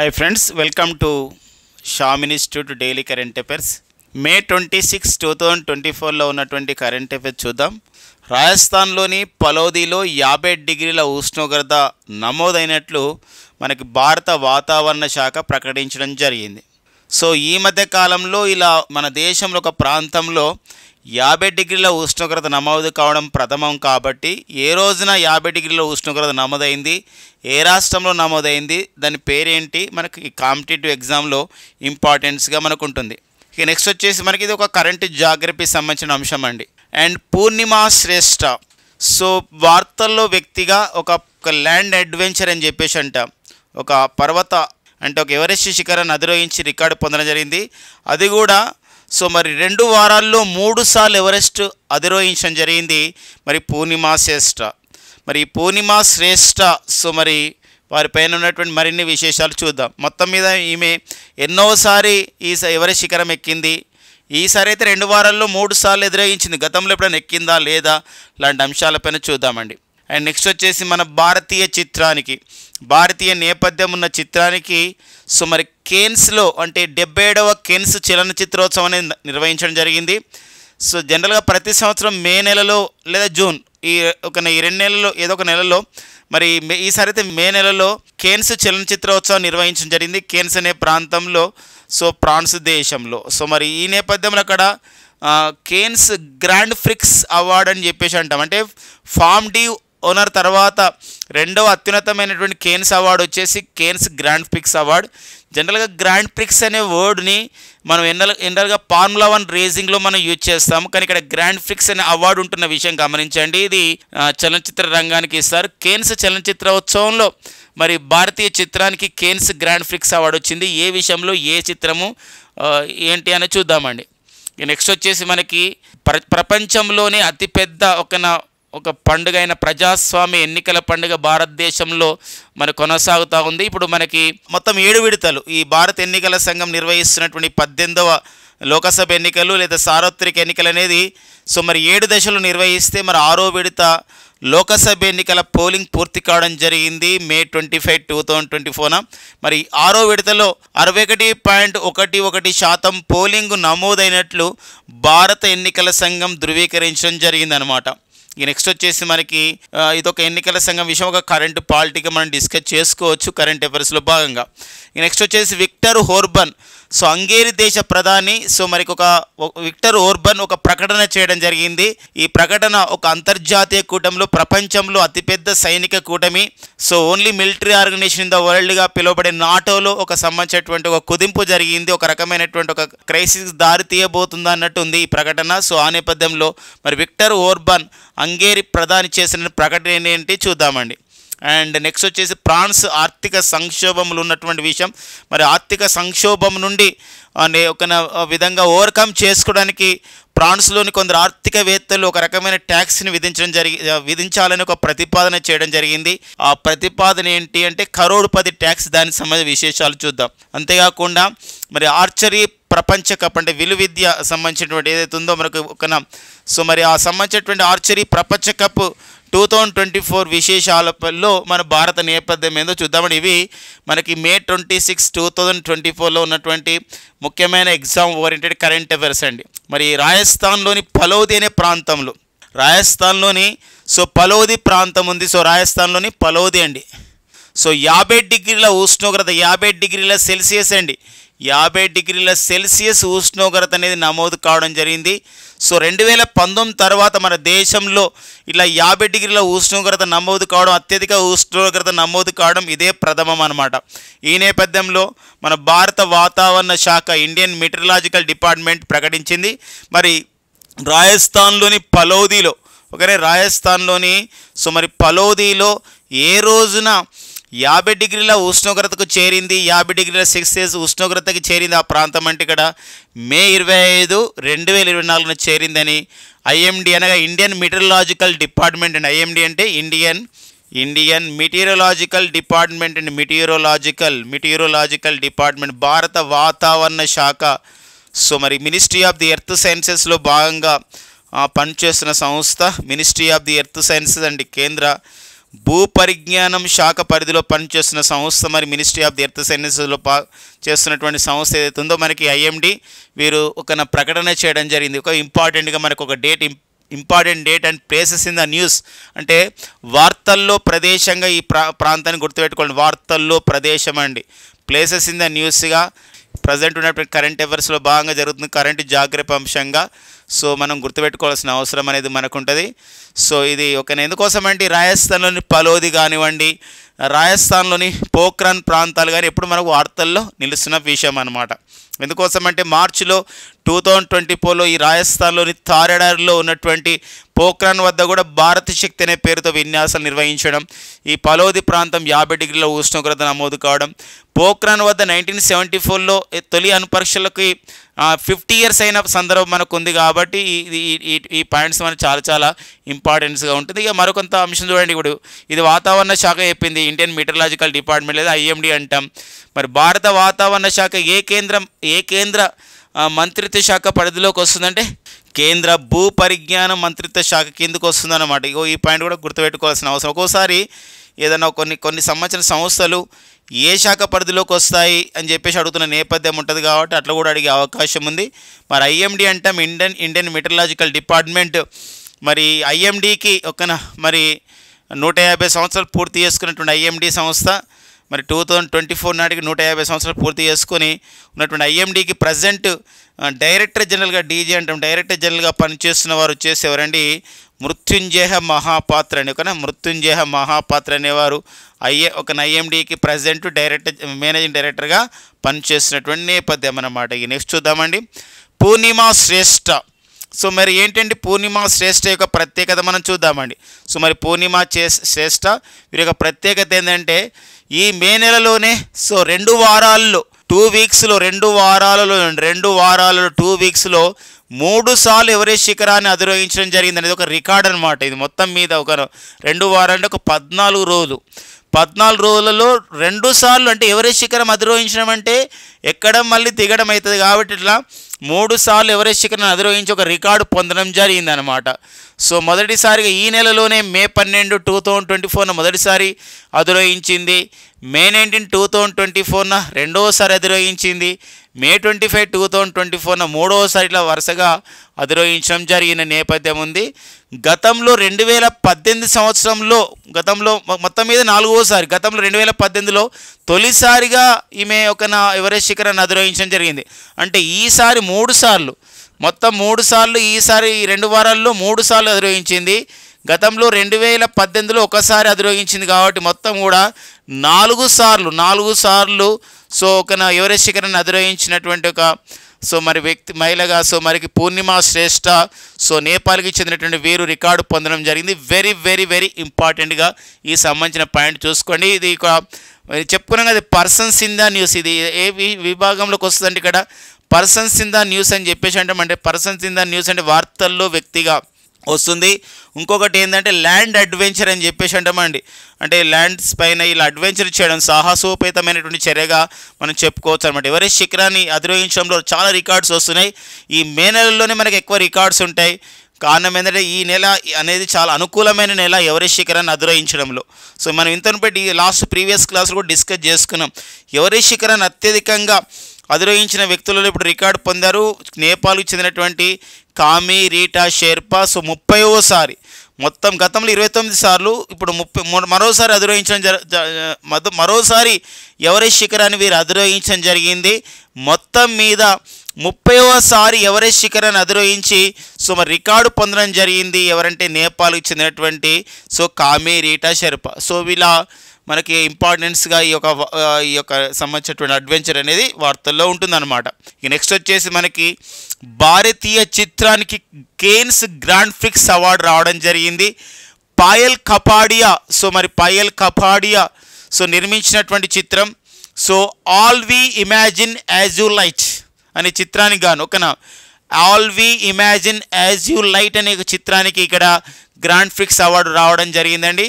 Hi friends, welcome to Sham institute daily current affairs. May 26, 2024లో ఉన్నటువంటి current affairs చూద్దాం. రాజస్థాన్లోని పలౌదీలో 50 డిగ్రీల ఉష్ణోగ్రత నమోదైనట్లు మనకి భారత వాతావరణ శాఖ ప్రకటించడం జరిగింది. సో ఈ మధ్య కాలంలో ఇలా మన దేశంలో ఒక ప్రాంతంలో 50 డిగ్రీల ఉష్ణోగ్రత నమోదు కావడం ప్రథమం. కాబట్టి ఏ రోజున 50 డిగ్రీల ఉష్ణోగ్రత నమోదైంది, ఏ రాష్ట్రంలో నమోదైంది, దాని పేరేంటి, మనకి కాంపిటేటివ్ ఎగ్జామ్లో ఇంపార్టెన్స్గా మనకు ఉంటుంది. ఇక నెక్స్ట్ వచ్చేసి మనకి ఇది ఒక కరెంట్ జాగ్రఫీ సంబంధించిన అంశం అండి. అండ్ పూర్ణిమ శ్రేష్ఠ, సో వార్తల్లో వ్యక్తిగా ఒక ల్యాండ్ అడ్వెంచర్ అని చెప్పేసి అంటాం. ఒక పర్వత అంటే ఒక ఎవరెస్ట్ శిఖరాన్ని అధిరోహించి రికార్డు పొందడం జరిగింది. అది కూడా సో మరి 2 వారాల్లో 3 సార్లు ఎవరెస్ట్ అధిరోహించడం జరిగింది మరి పూర్ణిమ శ్రేష్ఠ. మరి పూర్ణిమ శ్రేష్ఠ సో మరి వారిపైన ఉన్నటువంటి మరిన్ని విశేషాలు చూద్దాం. మొత్తం మీద ఈమె ఎన్నోసారి ఈ ఎవరెస్ట్ శిఖరం ఎక్కింది. ఈసారి అయితే 2 వారాల్లో 3 సార్లు ఎదురోహించింది. గతంలో ఎప్పుడైనా ఎక్కిందా లేదా లాంటి అంశాలపైన చూద్దామండి. అండ్ నెక్స్ట్ వచ్చేసి మన భారతీయ నేపథ్యం ఉన్న చిత్రానికి సో మరి కేన్స్లో అంటే 77వ కేన్స్ చలనచిత్రోత్సవం అనేది నిర్వహించడం జరిగింది. సో జనరల్గా ప్రతి సంవత్సరం మే నెలలో లేదా జూన్ ఈ 2 నెలల్లో ఏదో ఒక నెలలో మరి ఈసారి అయితే మే నెలలో కేన్స్ చలనచిత్రోత్సవం నిర్వహించడం జరిగింది. కేన్స్ అనే ప్రాంతంలో సో ఫ్రాన్స్ దేశంలో. సో మరి ఈ నేపథ్యంలో అక్కడ కేన్స్ గ్రాండ్ ప్రిక్స్ అవార్డు అని చెప్పేసి అంటాం. అంటే ఫామ్ డి ఓనర్ తర్వాత 2వ అత్యున్నతమైనటువంటి కేన్స్ అవార్డు వచ్చేసి కేన్స్ గ్రాండ్ ప్రిక్స్ అవార్డు. జనరల్గా గ్రాండ్ ప్రిక్స్ అనే వర్డ్ని మనం జనరల్గా ఫార్ములా 1 రేసింగ్లో మనం యూజ్ చేస్తాము. కానీ ఇక్కడ గ్రాండ్ ప్రిక్స్ అనే అవార్డు ఉంటున్న విషయం గమనించండి. ఇది చలనచిత్ర రంగానికి ఇస్తారు. కేన్స్ చలనచిత్రోత్సవంలో మరి భారతీయ చిత్రానికి కేన్స్ గ్రాండ్ ప్రిక్స్ అవార్డు వచ్చింది. ఏ విషయంలో, ఏ చిత్రము ఏంటి అని చూద్దామండి. నెక్స్ట్ వచ్చేసి మనకి ప్రపంచంలోనే అతిపెద్ద ఒక పండుగ అయిన ప్రజాస్వామ్య ఎన్నికల పండుగ భారతదేశంలో మరి కొనసాగుతూ ఉంది. ఇప్పుడు మనకి మొత్తం 7 విడతలు ఈ భారత ఎన్నికల సంఘం నిర్వహిస్తున్నటువంటి 18వ లోకసభ ఎన్నికలు లేదా సార్వత్రిక ఎన్నికలు అనేది సో మరి 7 దశలు నిర్వహిస్తే మరి 6వ విడత లోకసభ ఎన్నికల పోలింగ్ పూర్తి కావడం జరిగింది మే 25, 2024న. మరి 6వ విడతలో 61.11% పోలింగ్ నమోదైనట్లు భారత ఎన్నికల సంఘం ధృవీకరించడం జరిగిందనమాట. ఈ నెక్స్ట్ వచ్చేసి మనకి ఇదొక ఎన్నికల సంఘం విషయం, ఒక కరెంట్ పాలిటిక్ మనం డిస్కస్ చేసుకోవచ్చు కరెంట్ అఫైర్స్లో భాగంగా. ఈ నెక్స్ట్ వచ్చేసి విక్టర్ ఓర్బన్, సో హంగేరీ దేశ ప్రధాని. సో మరి విక్టర్ ఓర్బన్ ఒక ప్రకటన చేయడం జరిగింది. ఈ ప్రకటన ఒక అంతర్జాతీయ కూటమిలో ప్రపంచంలో అతిపెద్ద సైనిక కూటమి so only military organization in the వరల్డ్గా పిలువబడే నాటోలో ఒక సంబంధించినటువంటి ఒక కుదింపు జరిగింది. ఒక రకమైనటువంటి ఒక క్రైసిస్ దారి తీయబోతుందా అన్నట్టు ఉంది ఈ ప్రకటన. సో ఆ నేపథ్యంలో మరి విక్టర్ ఓర్బన్ హంగేరీ ప్రధాని చేసిన ప్రకటన ఏంటి చూద్దామండి. అండ్ నెక్స్ట్ వచ్చేసి ఫ్రాన్స్ ఆర్థిక సంక్షోభంలో ఉన్నటువంటి విషయం. మరి ఆర్థిక సంక్షోభం నుండి ఒక విధంగా ఓవర్కమ్ చేసుకోవడానికి ఫ్రాన్స్లోని కొందరు ఆర్థికవేత్తలు ఒక రకమైన ట్యాక్స్ని విధించాలని ఒక ప్రతిపాదన చేయడం జరిగింది. ఆ ప్రతిపాదన ఏంటి అంటే కరోడ్పతి ట్యాక్స్. దానికి సంబంధించిన విశేషాలు చూద్దాం. అంతేకాకుండా మరి ఆర్చరీ ప్రపంచ కప్ అంటే విలువిద్య సంబంధించినటువంటి ఏదైతే ఉందో మనకు సో మరి ఆ సంబంధించినటువంటి ఆర్చరీ ప్రపంచ కప్ 2024 విశేషాలలో మన భారత నేపథ్యం ఏందో చూద్దామని. ఇవి మనకి మే 26, 2024లో ఉన్నటువంటి ముఖ్యమైన ఎగ్జామ్ ఓరియంటెడ్ కరెంట్ అఫైర్స్ అండి. మరి రాజస్థాన్లోని పలౌదీ అనే ప్రాంతంలో సో పలౌదీ ప్రాంతం ఉంది. సో రాజస్థాన్లోని పలౌదీ అండి. సో 50 డిగ్రీల ఉష్ణోగ్రత, 50 డిగ్రీల సెల్సియస్ అండి, 50 డిగ్రీల సెల్సియస్ ఉష్ణోగ్రత అనేది నమోదు కావడం జరిగింది. సో 2019 తర్వాత మన దేశంలో ఇలా 50 డిగ్రీల ఉష్ణోగ్రత నమోదు కావడం, అత్యధిక ఉష్ణోగ్రత నమోదు కావడం ఇదే ప్రథమం అనమాట. ఈ నేపథ్యంలో మన భారత వాతావరణ శాఖ ఇండియన్ మెటీరియలాజికల్ డిపార్ట్మెంట్ ప్రకటించింది. మరి రాజస్థాన్లోని పలౌదీలో సో మరి పలౌదీలో ఏ రోజున 50 డిగ్రీల ఉష్ణోగ్రతకు చేరింది, 50 డిగ్రీల సెల్సియస్ ఉష్ణోగ్రతకి చేరింది ఆ ప్రాంతం అంటే ఇక్కడ మే 25, 2024న చేరిందని ఐఎండి అనగా ఇండియన్ మెటీరియలాజికల్ డిపార్ట్మెంట్ అండి. ఐఎండి అంటే Indian meteorological department and meteorological department భారత వాతావరణ శాఖ. సో మరి మినిస్ట్రీ ఆఫ్ ది ఎర్త్ సైన్సెస్లో భాగంగా పనిచేస్తున్న సంస్థ ministry of the earth sciences అండి, కేంద్ర భూ పరిజ్ఞానం శాఖ పరిధిలో పనిచేస్తున్న సంస్థ, మరి మినిస్ట్రీ ఆఫ్ ది ఎర్త్ సైన్సెస్లో చేస్తున్నటువంటి సంస్థ ఏదైతే ఉందో మనకి ఐఎండి వీరు ఒక ప్రకటన చేయడం జరిగింది. ఒక ఇంపార్టెంట్గా మనకు ఒక important date and places in the news, అంటే వార్తల్లో ప్రదేశంగా ఈ ప్రాంతాన్ని గుర్తుపెట్టుకోండి. వార్తల్లో ప్రదేశం అండి, ప్లేసెస్ ఇన్ ద న్యూస్గా ప్రజెంట్ ఉన్నటువంటి కరెంట్ అఫైర్స్లో భాగంగా జరుగుతుంది, కరెంట్ జాగ్రత్త అంశంగా. సో మనం గుర్తుపెట్టుకోవాల్సిన అవసరం అనేది మనకు ఉంటుంది. సో ఇది ఒక ఎందుకోసం అంటే రాజస్థాన్లోని పలోది కానివ్వండి, రాజస్థాన్లోని పోఖ్రాన్ ప్రాంతాలు కానీ ఎప్పుడు మనకు వార్తల్లో నిలుస్తున్న విషయం అన్నమాట. ఎందుకోసం అంటే మార్చిలో 2024లో ఈ రాజస్థాన్లోని తారెడారిలో ఉన్నటువంటి పోఖ్రాన్ వద్ద కూడా భారత శక్తి అనే పేరుతో విన్యాసాలు నిర్వహించడం, ఈ పలోది ప్రాంతం 50 డిగ్రీల ఉష్ణోగ్రత నమోదు కావడం, పోఖ్రాన్ వద్ద 1974లో తొలి అణుపరీక్షలకి 50 ఇయర్స్ అయిన సందర్భం మనకు ఉంది. కాబట్టి ఈ పాయింట్స్ మనకు చాలా చాలా ఇంపార్టెన్స్గా ఉంటుంది. ఇక మరికొంత అంశం చూడండి. ఇప్పుడు ఇది వాతావరణ శాఖ చెప్పింది, ఇండియన్ మెటీరియలాజికల్ డిపార్ట్మెంట్ లేదా ఐఎండి అంటాం. మరి భారత వాతావరణ శాఖ ఏ కేంద్ర మంత్రిత్వ శాఖ పరిధిలోకి వస్తుందంటే కేంద్ర భూ పరిజ్ఞాన మంత్రిత్వ శాఖ కిందకు వస్తుందన్నమాట. ఇగో ఈ పాయింట్ కూడా గుర్తుపెట్టుకోవాల్సిన అవసరం. ఒక్కోసారి ఏదైనా కొన్ని సంబంధించిన సంస్థలు ఏ శాఖ పరిధిలోకి వస్తాయి అని చెప్పేసి అడుగుతున్న నేపథ్యం ఉంటుంది, కాబట్టి అట్లా కూడా అడిగే అవకాశం ఉంది. మరి ఐఎండి అంటాం, ఇండియన్ మెటీరియలాజికల్ డిపార్ట్మెంట్. మరి ఐఎండికి మరి 150 సంవత్సరాలు పూర్తి చేసుకున్నటువంటి ఐఎండి సంస్థ మరి 2024 నాటికి 150 సంవత్సరాలు పూర్తి చేసుకొని ఉన్నటువంటి ఐఎండికి ప్రజెంట్ డైరెక్టర్ జనరల్గా డీజీ అంటాం, డైరెక్టర్ జనరల్గా పనిచేస్తున్న వారు వచ్చేసి ఎవరండి, మృత్యుంజయ మహాపాత్ర అని మృత్యుంజయ మహాపాత్ర అనేవారు ఐఎండికి ప్రజెంట్ మేనేజింగ్ డైరెక్టర్గా పనిచేస్తున్నటువంటి నేపథ్యం అన్నమాట. ఇక నెక్స్ట్ చూద్దామండి, పూర్ణిమ శ్రేష్ఠ. సో మరి ఏంటంటే పూర్ణిమ శ్రేష్ఠ యొక్క ప్రత్యేకత మనం చూద్దామండి. సో మరి పూర్ణిమ శ్రేష్ఠ వీరి యొక్క ప్రత్యేకత ఏంటంటే ఈ మే నెలలోనే 2 వారాల్లో 2 వీక్స్లో 2 వారాలలో 2 వీక్స్లో 3 సార్లు ఎవరెస్ట్ శిఖరాన్ని అధిరోహించడం జరిగింది అనేది ఒక రికార్డ్ అనమాట. ఇది మొత్తం మీద ఒక 2 వారాలంటే ఒక 14 రోజులు, 14 రోజులలో 2 సార్లు అంటే ఎవరెస్ట్ శిఖరం అధిరోహించడం అంటే ఎక్కడం మళ్ళీ దిగడం అవుతుంది. కాబట్టి ఇట్లా 3 సార్లు ఎవరెస్ట్ శిఖరాన్ని అధిరోహించి ఒక రికార్డు పొందడం జరిగిందనమాట. సో మొదటిసారిగా ఈ నెలలోనే మే 12, 2024 మొదటిసారి అధిరోహించింది, మే 19, 2024 రెండవసారి అధిరోహించింది, మే 25, 2024 మూడవసారి ఇట్లా వరుసగా అధిరోహించడం జరిగిన నేపథ్యం ఉంది. గతంలో 2018 సంవత్సరంలో మొత్తం మీద 4వసారి, గతంలో 2018లో తొలిసారిగా ఈమె ఎవరెస్ట్ శిఖరాన్ని అధిరోహించడం జరిగింది. అంటే ఈసారి 3 సార్లు, మొత్తం 3 సార్లు, ఈసారి 2 వారాల్లో 3 సార్లు అధిరోహించింది. గతంలో 2018లో ఒకసారి అధిరోహించింది. కాబట్టి మొత్తం కూడా 4 సార్లు సో ఎవరెస్ట్ శిఖరాన్ని అధిరోహించినటువంటి మరి మహిళగా మరికి పూర్ణిమ శ్రేష్ఠ నేపాల్కి చెందినటువంటి వీరు రికార్డు పొందడం జరిగింది. వెరీ వెరీ వెరీ ఇంపార్టెంట్గా ఈ సంబంధించిన పాయింట్ చూసుకోండి. ఇది చెప్పుకున్నాం కదా, పర్సన్స్ ఇన్ ద న్యూస్. ఇది ఏ విభాగంలోకి వస్తుందంటే ఇక్కడ పర్సన్స్ ఇన్ ద న్యూస్ అని చెప్పేసి అంటే పర్సన్స్ ఇన్ ద న్యూస్ అంటే వార్తల్లో వ్యక్తిగా వస్తుంది. ఇంకొకటి ఏంటంటే ల్యాండ్ అడ్వెంచర్ అని చెప్పేసి అంటామండి, అంటే ల్యాండ్స్ పైన ఇలా అడ్వెంచర్ చేయడం సాహసోపేతమైనటువంటి చర్యగా మనం చెప్పుకోవచ్చు అనమాట. ఎవరెస్ట్ శిఖరాన్ని అధిరోహించడంలో చాలా రికార్డ్స్ వస్తున్నాయి. ఈ మే నెలలోనే మనకి ఎక్కువ రికార్డ్స్ ఉంటాయి. కారణం ఏంటంటే ఈ నెల అనేది చాలా అనుకూలమైన నెల ఎవరెస్ట్ శిఖరాన్ని అధిరోహించడంలో. సో మనం ఇంతనుపెట్టి ప్రీవియస్ క్లాస్లో కూడా డిస్కస్ చేసుకున్నాం. ఎవరెస్ట్ శిఖరాన్ని అత్యధికంగా అధిరోహించిన వ్యక్తులలో ఇప్పుడు రికార్డు పొందారు నేపాల్కి చెందినటువంటి కామి రీటా షెర్పా. 30వసారి, మొత్తం గతంలో 29 సార్లు, ఇప్పుడు మరోసారి అధిరోహించడం మరోసారి ఎవరెస్ట్ శిఖరాన్ని వీరు అధిరోహించడం జరిగింది. మొత్తం మీద 30వసారి ఎవరెస్ట్ శిఖరాన్ని అధిరోహించి మరి రికార్డు పొందడం జరిగింది. ఎవరంటే నేపాల్కి చెందినటువంటి కామి రీటా షెర్పా. వీళ్ళ మనకి ఇంపార్టెన్స్గా ఈ యొక్క సంబంధించినటువంటి అడ్వెంచర్ అనేది వార్తల్లో ఉంటుందన్నమాట. ఇక నెక్స్ట్ వచ్చేసి మనకి భారతీయ చిత్రానికి కేన్స్ గ్రాండ్ ప్రిక్స్ అవార్డు రావడం జరిగింది. పాయల్ కపాడియా మరి పాయల్ కపాడియా నిర్మించినటువంటి చిత్రం all we imagine as you light అనే చిత్రానికి గాను all we imagine as you light అనే చిత్రానికి ఇక్కడ గ్రాండ్ ప్రిక్స్ అవార్డు రావడం జరిగిందండి.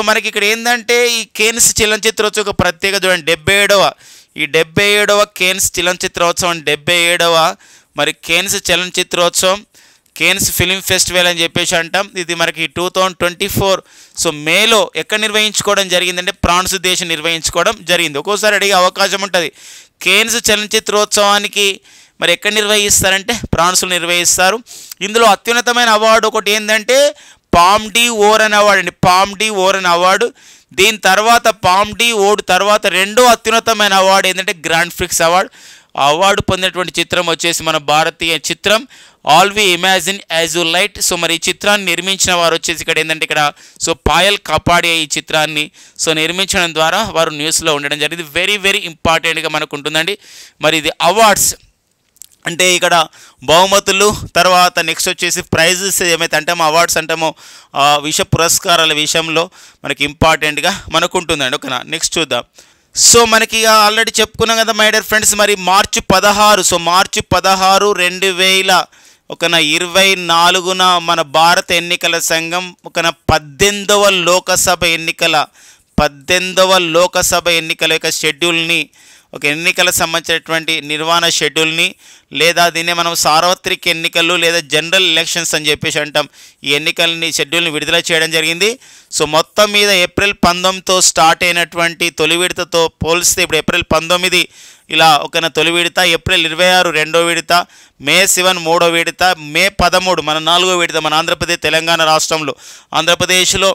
మనకి ఇక్కడ ఏంటంటే ఈ కేన్స్ చలనచిత్రోత్సవం ఒక ప్రత్యేకత చూడండి. 77వ కేన్స్ చలనచిత్రోత్సవం, 77వ మరి కేన్స్ చలనచిత్రోత్సవం కేన్స్ ఫిలిం ఫెస్టివల్ అని చెప్పేసి అంటాం. ఇది మనకి 2024 సో మేలో ఎక్కడ నిర్వహించుకోవడం జరిగిందంటే ఫ్రాన్స్ దేశం నిర్వహించుకోవడం జరిగింది. ఒక్కోసారి అడిగే అవకాశం ఉంటుంది, కేన్స్ చలనచిత్రోత్సవానికి మరి ఎక్కడ నిర్వహిస్తారంటే ఫ్రాన్స్లో నిర్వహిస్తారు. ఇందులో అత్యున్నతమైన అవార్డు ఒకటి ఏంటంటే పామ్ డి ఓర్ అనే అవార్డు అండి, పామ్ డి ఓర్ అనే అవార్డు. దీని తర్వాత పామ్ డి ఓర్ తర్వాత రెండో అత్యున్నతమైన అవార్డు ఏంటంటే గ్రాండ్ ప్రిక్స్ అవార్డు. ఆ అవార్డు పొందినటువంటి చిత్రం వచ్చేసి మన భారతీయ చిత్రం all we imagine as you light. So మరి ఈ చిత్రాన్ని నిర్మించిన వారు వచ్చేసి ఇక్కడ ఏంటంటే ఇక్కడ సో పాయల్ కపాడియా ఈ చిత్రాన్ని సో నిర్మించడం ద్వారా వారు న్యూస్లో ఉండడం జరిగింది. వెరీ వెరీ ఇంపార్టెంట్గా మనకు ఉంటుందండి. మరి ఇది అవార్డ్స్ అంటే ఇక్కడ బహుమతులు, తర్వాత నెక్స్ట్ వచ్చేసి ప్రైజెస్ ఏమైతే అంటామో అవార్డ్స్ అంటామో పురస్కారాల విషయంలో మనకి ఇంపార్టెంట్గా మనకు ఉంటుందండి. ఓకేనా, నెక్స్ట్ చూద్దాం. సో మనకి ఆల్రెడీ చెప్పుకున్నాం కదా మై డియర్ ఫ్రెండ్స్, మరి మార్చి 16 సో మార్చి 16 2024 మన భారత ఎన్నికల సంఘం 18వ లోకసభ ఎన్నికల యొక్క షెడ్యూల్ని ఒక ఎన్నికల సంబంధించినటువంటి నిర్వహణ షెడ్యూల్ని లేదా దీన్నే మనం సార్వత్రిక ఎన్నికలు లేదా జనరల్ ఎలక్షన్స్ అని చెప్పేసి అంటాం, ఈ ఎన్నికలని షెడ్యూల్ని విడుదల చేయడం జరిగింది. సో మొత్తం మీద ఏప్రిల్ 19తో స్టార్ట్ అయినటువంటి తొలి విడతతో పోలిస్తే ఇప్పుడు ఏప్రిల్ 19 ఇలా తొలి విడత, ఏప్రిల్ 26 రెండో విడత, మే 7 మూడో విడత, మే 13 మన 4వ విడత మన ఆంధ్రప్రదేశ్ తెలంగాణ రాష్ట్రంలో. ఆంధ్రప్రదేశ్లో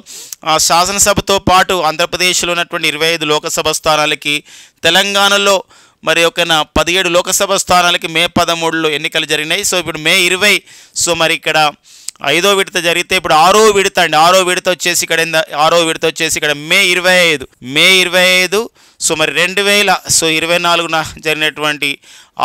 శాసనసభతో పాటు ఆంధ్రప్రదేశ్లో ఉన్నటువంటి 25 లోకసభ స్థానాలకి, తెలంగాణలో మరి 17 లోకసభ స్థానాలకి మే 13లో ఎన్నికలు జరిగినాయి. సో ఇప్పుడు మే 20 సో మరి ఇక్కడ 5వ విడత జరిగితే ఇప్పుడు 6వ విడత అండి. 6వ విడత వచ్చేసి ఇక్కడ మే 25 సో మరి 2024 జరిగినటువంటి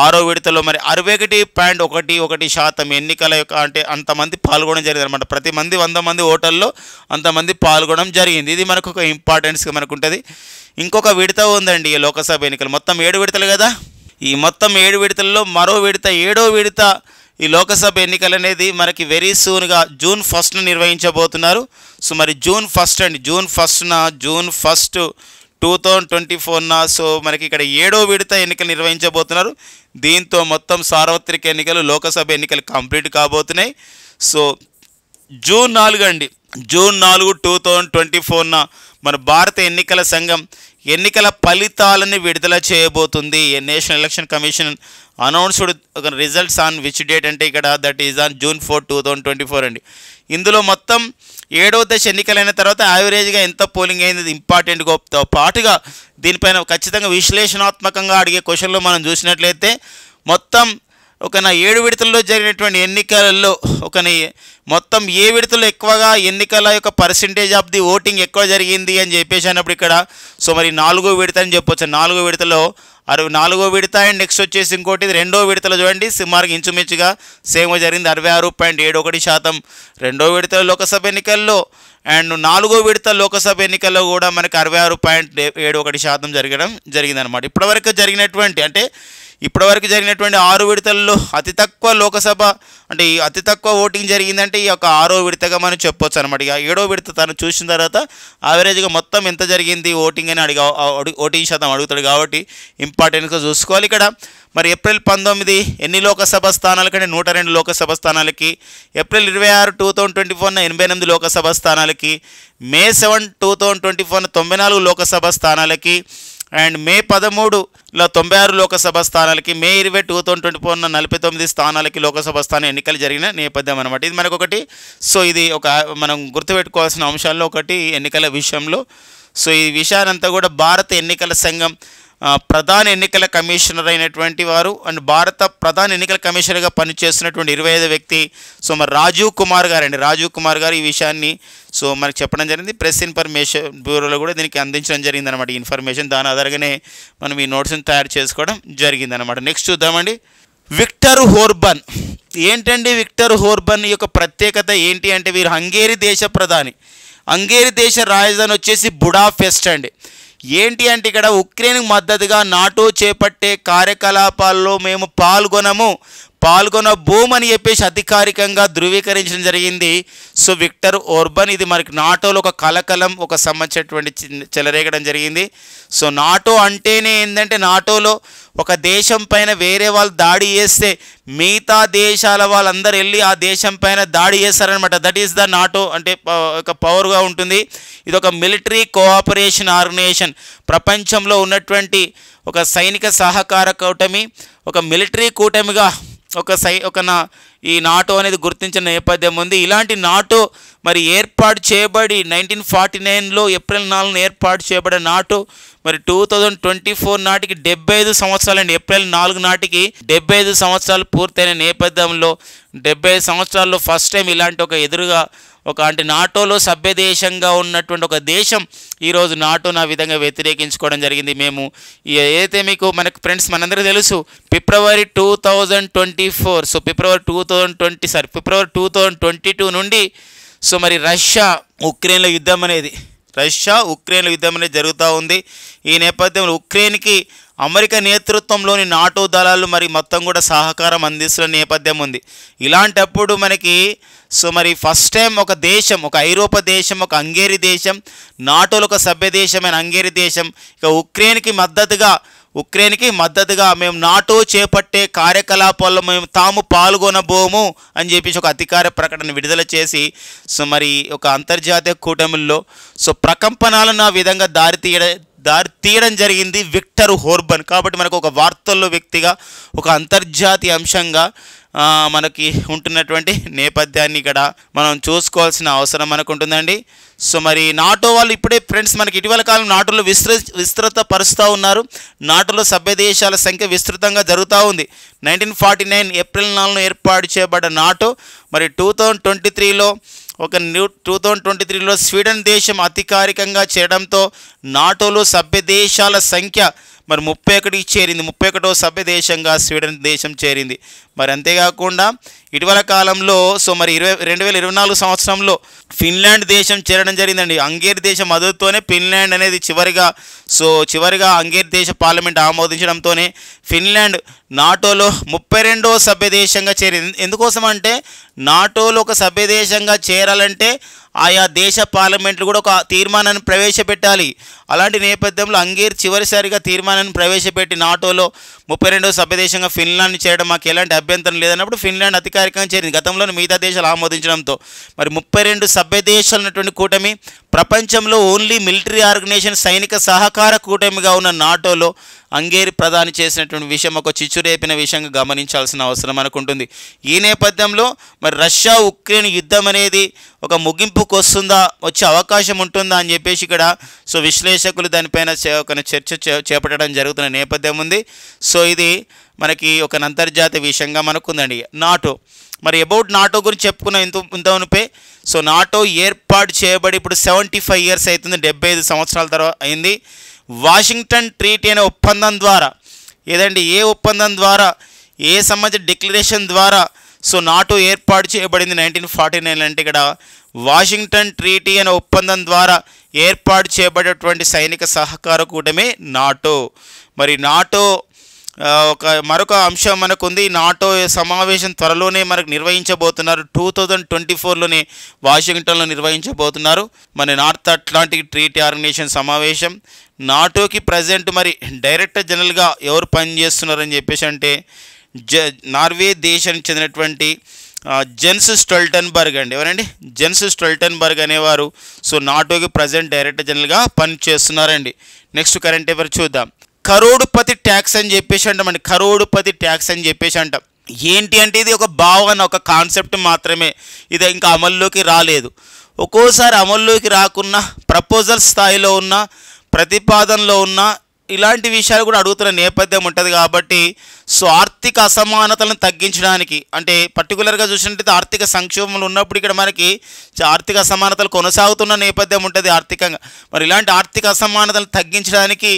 6వ విడతలో మరి 61.11% ఎన్నికల యొక్క అంటే అంతమంది పాల్గొనడం జరిగింది అనమాట. ప్రతి మంది 100 మంది ఓటర్లో అంతమంది పాల్గొనడం జరిగింది. ఇది మనకు ఒక ఇంపార్టెన్స్గా మనకు ఉంటుంది. ఇంకొక విడత ఉందండి ఈ లోకసభ ఎన్నికలు, మొత్తం 7 విడతలు కదా. ఈ మొత్తం 7 విడతల్లో మరో విడత 7వ విడత ఈ లోకసభ ఎన్నికలు అనేది మనకి వెరీ సూన్గా జూన్ 1న నిర్వహించబోతున్నారు. సో మరి జూన్ 1 2024 సో మనకి ఇక్కడ 7వ విడత ఎన్నికలు నిర్వహించబోతున్నారు. దీంతో మొత్తం సార్వత్రిక ఎన్నికలు లోకసభ ఎన్నికలు కంప్లీట్ కాబోతున్నాయి. సో జూన్ 4 2024 మన భారత ఎన్నికల సంఘం ఎన్నికల ఫలితాలని విడుదల చేయబోతుంది. National election commission announced results on which date అంటే ఇక్కడ దట్ ఈజ్ ఆన్ జూన్ 4 2024 అండి. ఇందులో మొత్తం 7వ దశ ఎన్నికలైన తర్వాత యావరేజ్గా ఎంత పోలింగ్ అయింది ఇంపార్టెంట్గా పాటుగా దీనిపైన ఖచ్చితంగా విశ్లేషణాత్మకంగా అడిగే క్వశ్చన్లో మనం చూసినట్లయితే మొత్తం 7 విడతల్లో జరిగినటువంటి ఎన్నికలలో మొత్తం ఏ విడతలో ఎక్కువగా ఎన్నికల యొక్క పర్సెంటేజ్ ఆఫ్ ది ఓటింగ్ ఎక్కువ జరిగింది అని చెప్పేసి అన్నప్పుడు ఇక్కడ సో మరి 4వ విడత అని చెప్పొచ్చు. 4వ విడతలో 4వ విడత అండ్ నెక్స్ట్ వచ్చేసి ఇంకోటి 2వ విడతలో చూడండి సుమారుగా ఇంచుమించుగా సేమ్గా జరిగింది 66.71%. 2వ విడతలో లోకసభ ఎన్నికల్లో అండ్ 4వ విడత లోకసభ ఎన్నికల్లో కూడా మనకి 66.71% జరగడం జరిగిందనమాట. ఇప్పటివరకు జరిగినటువంటి 6 విడతల్లో అతి తక్కువ లోకసభ అంటే అతి తక్కువ ఓటింగ్ జరిగిందంటే ఈ యొక్క 6వ విడతగా మనం చెప్పొచ్చు అనమాట. ఇక 7వ విడత తను చూసిన తర్వాత యావరేజ్గా మొత్తం ఎంత జరిగింది ఓటింగ్ అని ఓటింగ్ శాతం అడుగుతాడు కాబట్టి ఇంపార్టెంట్గా చూసుకోవాలి. ఇక్కడ మరి ఏప్రిల్ 19 ఎన్ని లోకసభ స్థానాలకంటే 102 లోకసభ స్థానాలకి, ఏప్రిల్ 26 2024 88 లోకసభ స్థానాలకి, మే 7 2024 94 లోకసభ స్థానాలకి అండ్ మే 13 96 లోకసభ స్థానాలకి, మే 20 2024 49 స్థానాలకి లోకసభ స్థానం ఎన్నికలు జరిగిన నేపథ్యం అనమాట. ఇది మనకు ఒకటి. సో ఇది మనం గుర్తుపెట్టుకోవాల్సిన అంశాల్లో ఒకటి ఎన్నికల విషయంలో. సో ఈ విషయానంతా కూడా భారత ఎన్నికల సంఘం ప్రధాన ఎన్నికల కమిషనర్ అయినటువంటి వారు అండ్ భారత ప్రధాన ఎన్నికల కమిషనర్గా పనిచేస్తున్నటువంటి 25వ వ్యక్తి సో మరి రాజీవ్ కుమార్ గారు ఈ విషయాన్ని సో మనకి చెప్పడం జరిగింది. ప్రెస్ ఇన్ఫర్మేషన్ బ్యూరోలో కూడా దీనికి అందించడం జరిగింది అనమాట ఈ ఇన్ఫర్మేషన్. దాని ఆధారంగానే మనం ఈ నోట్స్ని తయారు చేసుకోవడం జరిగిందనమాట. నెక్స్ట్ చూద్దామండి. విక్టర్ హోర్బన్ ఏంటండి? విక్టర్ హోర్బన్ యొక్క ప్రత్యేకత ఏంటి అంటే వీరు హంగేరీ దేశ ప్రధాని. హంగేరీ దేశ రాజధాని వచ్చేసి బుడాపెస్ట్ అండి. ఏంటి అంటే ఇక్కడ ఉక్రెయిన్కు మద్దతుగా నాటో చేపట్టే కార్యకలాపాల్లో మేము పాల్గొనము, పాల్గొనబోమని చెప్పేసి అధికారికంగా ధృవీకరించడం జరిగింది. సో విక్టర్ ఓర్బన్, ఇది మనకి నాటోలో ఒక కలకలం, ఒక సంబంధించినటువంటి చెలరేగడం జరిగింది. సో నాటో అంటేనే ఏంటంటే, నాటోలో ఒక దేశం పైన వేరే వాళ్ళు దాడి చేస్తే మిగతా దేశాల వాళ్ళందరూ వెళ్ళి ఆ దేశం పైన దాడి చేస్తారనమాట. దట్ ఈస్ ద నాటో అంటే ఒక పవర్గా ఉంటుంది. ఇది ఒక మిలిటరీ కోఆపరేషన్ ఆర్గనైజేషన్. ప్రపంచంలో ఉన్నటువంటి ఒక సైనిక సహకార కూటమి, ఒక మిలిటరీ కూటమిగా ఈ నాటో అనేది గుర్తించిన నేపథ్యం ఉంది. ఇలాంటి నాటో మరి ఏర్పాటు చేయబడి 1949లో ఏప్రిల్ 4న ఏర్పాటు చేయబడిన నాటో మరి 2024 నాటికి 75 సంవత్సరాలండి. ఏప్రిల్ 4 నాటికి 75 సంవత్సరాలు పూర్తయిన నేపథ్యంలో 75 సంవత్సరాల్లో ఫస్ట్ టైం ఇలాంటి ఒక ఎదురుగా అంటే నాటోలో సభ్య దేశంగా ఉన్నటువంటి ఒక దేశం ఈరోజు నాటోను ఆ విధంగా వ్యతిరేకించుకోవడం జరిగింది. మేము ఏదైతే మీకు మనకు ఫ్రెండ్స్ మనందరికీ తెలుసు, ఫిబ్రవరి 2024 సో ఫిబ్రవరి 2022 నుండి సో మరి రష్యా ఉక్రెయిన్ల యుద్ధం అనేది జరుగుతూ ఉంది. ఈ నేపథ్యంలో ఉక్రెయిన్కి అమెరికా నేతృత్వంలోని నాటో దళాలు మరి మొత్తం కూడా సహకారం అందిస్తున్న నేపథ్యం ఉంది. ఇలాంటప్పుడు మనకి సో మరి ఫస్ట్ టైం ఒక దేశం, ఒక ఐరోపా దేశం, ఒక హంగేరీ దేశం, నాటోలో ఒక సభ్య దేశమైన హంగేరీ దేశం ఇక ఉక్రెయిన్కి మద్దతుగా మేము నాటో చేపట్టే కార్యకలాపాల్లో తాము పాల్గొనబోము అని చెప్పేసి ఒక అధికార ప్రకటన విడుదల చేసి సో మరి ఒక అంతర్జాతీయ కూటమిల్లో సో ప్రకంపనాలను ఆ విధంగా దారి తీయడం జరిగింది విక్టర్ ఓర్బన్. కాబట్టి మనకు ఒక వార్తల్లో వ్యక్తిగా, ఒక అంతర్జాతీయ అంశంగా మనకి ఉంటున్నటువంటి నేపథ్యాన్ని ఇక్కడ మనం చూసుకోవాల్సిన అవసరం మనకు ఉంటుందండి. సో మరి నాటో వాళ్ళు ఇప్పుడే ఫ్రెండ్స్ మనకి ఇటీవల కాలం నాటోలో విస్తృత పరుస్తూ ఉన్నారు. నాటోలో సభ్య దేశాల సంఖ్య విస్తృతంగా జరుగుతూ ఉంది. 1949 ఏప్రిల్ 4న ఏర్పాటు చేయబడ్డ నాటో మరి 2023లో స్వీడన్ దేశం అధికారికంగా చేరడంతో నాటోలో సభ్య దేశాల సంఖ్య మరి 31కి చేరింది. 31వ సభ్య దేశంగా స్వీడన్ దేశం చేరింది. మరి అంతేకాకుండా ఇటీవల కాలంలో సో మరి 2024 సంవత్సరంలో ఫిన్లాండ్ దేశం చేరడం జరిగిందండి. హంగేరీ దేశం మద్దతుతోనే ఫిన్లాండ్ అనేది చివరిగా హంగేరీ దేశ పార్లమెంట్ ఆమోదించడంతోనే ఫిన్లాండ్ నాటోలో 32వ సభ్య దేశంగా చేరింది. ఎందుకోసం అంటే నాటోలో ఒక సభ్య దేశంగా చేరాలంటే ఆయా దేశ పార్లమెంట్లు కూడా ఒక తీర్మానాన్ని ప్రవేశపెట్టాలి. అలాంటి నేపథ్యంలో హంగేరీ చివరిసారిగా తీర్మానాన్ని ప్రవేశపెట్టి నాటోలో 32వ సభ్య దేశంగా ఫిన్లాండ్ని చేయడం మాకు ఎలాంటి అభ్యంతరం లేదన్నప్పుడు ఫిన్లాండ్ అధికారికంగా చేరింది. గతంలో మిగతా దేశాలు ఆమోదించడంతో మరి 32 సభ్య దేశాలు ఉన్నటువంటి కూటమి ప్రపంచంలో ఓన్లీ మిలిటరీ ఆర్గనైజేషన్, సైనిక సహకార కూటమిగా ఉన్న నాటోలో హంగేరీ ప్రధాని చేసినటువంటి విషయం ఒక చిచ్చురేపిన విషయంగా గమనించాల్సిన అవసరం అనుకుంటుంది. ఈ నేపథ్యంలో మరి రష్యా ఉక్రెయిన్ యుద్ధం అనేది ఒక ముగింపుకు వచ్చే అవకాశం ఉంటుందా అని చెప్పేసి ఇక్కడ సో విశ్లేషకులు దానిపైన ఒక చర్చ చేపట్టడం జరుగుతున్న నేపథ్యం ఉంది. సో ఇది మనకి ఒక అంతర్జాతీయ విషయంగా మనకుందండి. నాటో మరి అబౌట్ నాటో గురించి చెప్పుకున్న ఇంతవనుపే సో నాటో ఏర్పాటు చేయబడి ఇప్పుడు 75 ఇయర్స్ అవుతుంది, 75 సంవత్సరాల తర్వాత అయింది. వాషింగ్టన్ ట్రీటీ అనే ఒప్పందం ద్వారా ఏ ఒప్పందం ద్వారా సంబంధించిన డిక్లరేషన్ ద్వారా సో నాటో ఏర్పాటు చేయబడింది 1949 అంటే ఇక్కడ వాషింగ్టన్ ట్రీటీ అనే ఒప్పందం ద్వారా ఏర్పాటు చేయబడేటువంటి సైనిక సహకార కూటమి నాటో. మరి నాటో మరొక అంశం మనకుంది. నాటో సమావేశం త్వరలోనే మనకు నిర్వహించబోతున్నారు. 2024లోనే వాషింగ్టన్లో నిర్వహించబోతున్నారు మన నార్త్ అట్లాంటిక్ ట్రీటీ ఆర్గనైజేషన్ సమావేశం. నాటోకి ప్రజెంట్ మరి డైరెక్టర్ జనరల్గా ఎవరు పనిచేస్తున్నారని చెప్పేసి అంటే నార్వే దేశానికి చెందినటువంటి జెన్స్ స్టోల్టన్బర్గ్ అండి. ఎవరండి? జెన్స్ స్టోల్టన్బర్గ్ అనేవారు సో నాటోకి ప్రజెంట్ డైరెక్టర్ జనరల్గా పనిచేస్తున్నారండి. నెక్స్ట్ కరెంట్ అఫైర్ చూద్దాం. కరోడుపతి ట్యాక్స్ అని చెప్పేసి అంటామండి. కరోడుపతి ట్యాక్స్ అని చెప్పేసి అంటాం. ఏంటి అంటే ఇది ఒక భావన, ఒక కాన్సెప్ట్ మాత్రమే, ఇది ఇంకా అమల్లోకి రాలేదు. ఒక్కోసారి అమల్లోకి రాకున్నా ప్రపోజల్ స్థాయిలో ఉన్న ప్రతిపాదనలో ఉన్న ఇలాంటి విషయాలు కూడా అడుగుతున్న నేపథ్యం ఉంటుంది. కాబట్టి సో ఆర్థిక అసమానతలను తగ్గించడానికి అంటే పర్టికులర్గా చూసినట్టయితే ఆర్థిక సంక్షోభంలో ఉన్నప్పుడు ఇక్కడ మనకి ఆర్థిక అసమానతలు కొనసాగుతున్న నేపథ్యం ఉంటుంది ఆర్థికంగా. మరి ఇలాంటి ఆర్థిక అసమానతలను తగ్గించడానికి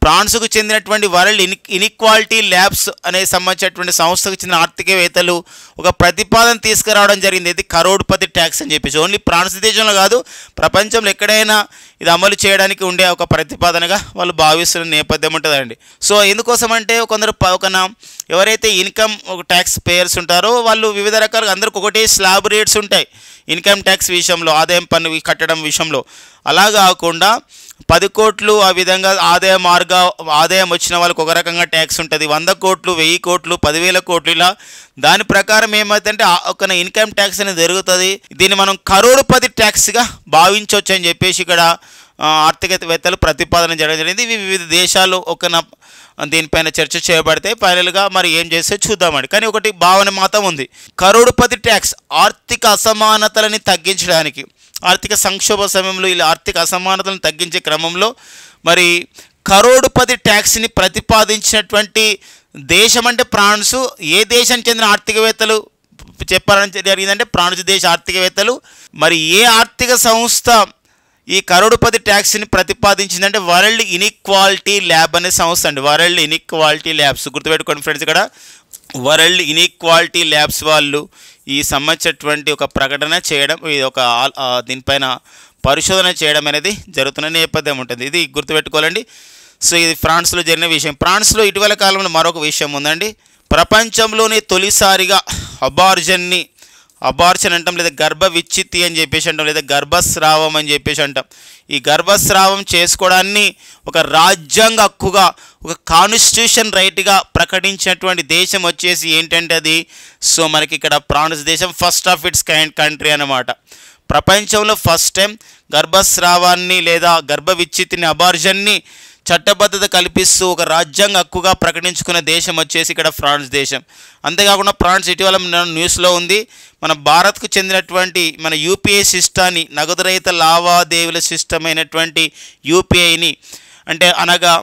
ఫ్రాన్స్కు చెందినటువంటి వరల్డ్ ఇన్ఈక్వాలిటీ ల్యాబ్స్ అనే సంబంధించినటువంటి సంస్థకు చెందిన ఆర్థికవేత్తలు ఒక ప్రతిపాదన తీసుకురావడం జరిగింది. ఇది కరోడ్పతి ట్యాక్స్ అని చెప్పేసి. ఓన్లీ ఫ్రాన్స్ దేశంలో కాదు, ప్రపంచంలో ఎక్కడైనా ఇది అమలు చేయడానికి ఉండే ఒక ప్రతిపాదనగా వాళ్ళు భావిస్తున్న నేపథ్యం ఉంటుందండి. సో ఎందుకోసం అంటే కొందరు ఎవరైతే ఇన్కమ్ ఒక ట్యాక్స్ పేయర్స్ ఉంటారో వాళ్ళు వివిధ రకాలుగా అందరికి ఒకటే స్లాబ్ రేట్స్ ఉంటాయి ఇన్కమ్ ట్యాక్స్ విషయంలో, ఆదాయం పన్ను కట్టడం విషయంలో. అలా కాకుండా 10 కోట్లు ఆ విధంగా ఆదాయం వచ్చిన వాళ్ళకి ఒక రకంగా ట్యాక్స్ ఉంటుంది, 100 కోట్లు 1000 కోట్లు 10,000 కోట్లు ఇలా దాని ప్రకారం ఏమవుతుందంటే ఒక ఇన్కమ్ ట్యాక్స్ అనేది జరుగుతుంది. దీన్ని మనం కరోడ్పతి ట్యాక్స్గా భావించవచ్చు అని చెప్పేసి ఇక్కడ ఆర్థికవేత్తలు ప్రతిపాదన జరగడం జరిగింది. ఇవి వివిధ దేశాలు దీనిపైన చర్చ చేయబడితే ఫైనల్గా మరి ఏం చేస్తే చూద్దామండి. కానీ ఒకటి భావన మాత్రం ఉంది, కరోడ్పతి ట్యాక్స్ ఆర్థిక అసమానతలని తగ్గించడానికి, ఆర్థిక సంక్షోభ సమయంలో ఇలా ఆర్థిక అసమానతలను తగ్గించే క్రమంలో మరి కరోడ్పతి ట్యాక్స్ని ప్రతిపాదించినటువంటి దేశం అంటే ఫ్రాన్స్. ఏ దేశానికి చెందిన ఆర్థికవేత్తలు చెప్పాలని జరిగిందంటే ఫ్రాన్స్ దేశ ఆర్థికవేత్తలు. మరి ఏ ఆర్థిక సంస్థ ఈ కరోడ్పతి ట్యాక్స్ని ప్రతిపాదించిందంటే వరల్డ్ ఇన్ఈక్వాలిటీ ల్యాబ్ అనే సంస్థ అండి. వరల్డ్ ఇన్ఈక్వాలిటీ ల్యాబ్స్ గుర్తుపెట్టుకోండి ఫ్రెండ్స్. ఇక్కడ వరల్డ్ ఇన్ఈక్వాలిటీ ల్యాబ్స్ వాళ్ళు ఈ సంబంధించినటువంటి ఒక ప్రకటన చేయడం, ఇది దీనిపైన పరిశోధన చేయడం అనేది జరుగుతున్న నేపథ్యం ఉంటుంది. ఇది గుర్తుపెట్టుకోవాలండి. సో ఇది ఫ్రాన్స్లో జరిగిన విషయం. ఫ్రాన్స్లో ఇటీవల కాలంలో మరొక విషయం ఉందండి. ప్రపంచంలోనే తొలిసారిగా అబార్షన్ అంటాం, లేదా గర్భ విచ్ఛిత్తి అని చెప్పేసి అంటాం, లేదా గర్భస్రావం అని చెప్పేసి అంటాం. ఈ గర్భస్రావం చేసుకోవడాన్ని ఒక రాజ్యాంగ హక్కుగా, ఒక కాన్స్టిట్యూషన్ రైట్గా ప్రకటించినటువంటి దేశం వచ్చేసి ఏంటంటే అది మనకి ఇక్కడ ఫ్రాన్స్ దేశం first of it's kind country అన్నమాట. ప్రపంచంలో ఫస్ట్ టైం గర్భస్రావాన్ని లేదా గర్భ విచ్ఛిత్తిని అబార్షన్ని చట్టబద్ధత కల్పిస్తూ ఒక రాజ్యాంగ హక్కుగా ప్రకటించుకున్న దేశం వచ్చేసి ఇక్కడ ఫ్రాన్స్ దేశం. అంతేకాకుండా ఫ్రాన్స్ ఇటీవల న్యూస్లో ఉంది, మన భారత్కు చెందినటువంటి మన యూపీఐ సిస్టాన్ని, నగదు రహిత లావాదేవీల సిస్టమ్ అయినటువంటి యూపీఐని అనగా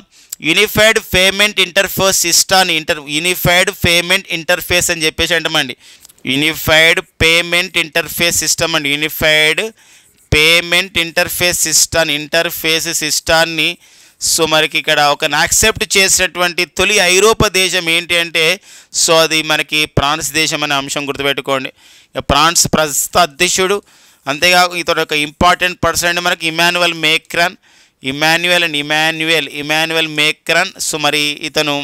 యూనిఫైడ్ పేమెంట్ ఇంటర్ఫేస్ సిస్టాన్ని యూనిఫైడ్ పేమెంట్ ఇంటర్ఫేస్ అని చెప్పేసి అంటామండి. యూనిఫైడ్ పేమెంట్ ఇంటర్ఫేస్ సిస్టమ్ అండి. యూనిఫైడ్ పేమెంట్ ఇంటర్ఫేస్ సిస్టాన్ని మనకి ఇక్కడ యాక్సెప్ట్ చేసినటువంటి తొలి ఐరోపా దేశం ఏంటి అంటే అది మనకి ఫ్రాన్స్ దేశం అనే అంశం గుర్తుపెట్టుకోండి. ఫ్రాన్స్ ప్రస్తుత అధ్యక్షుడు, అంతేకాక ఇతడు ఒక ఇంపార్టెంట్ పర్సన్ అంటే మనకి ఇమాన్యుయల్ మేక్రాన్. మరి ఇతను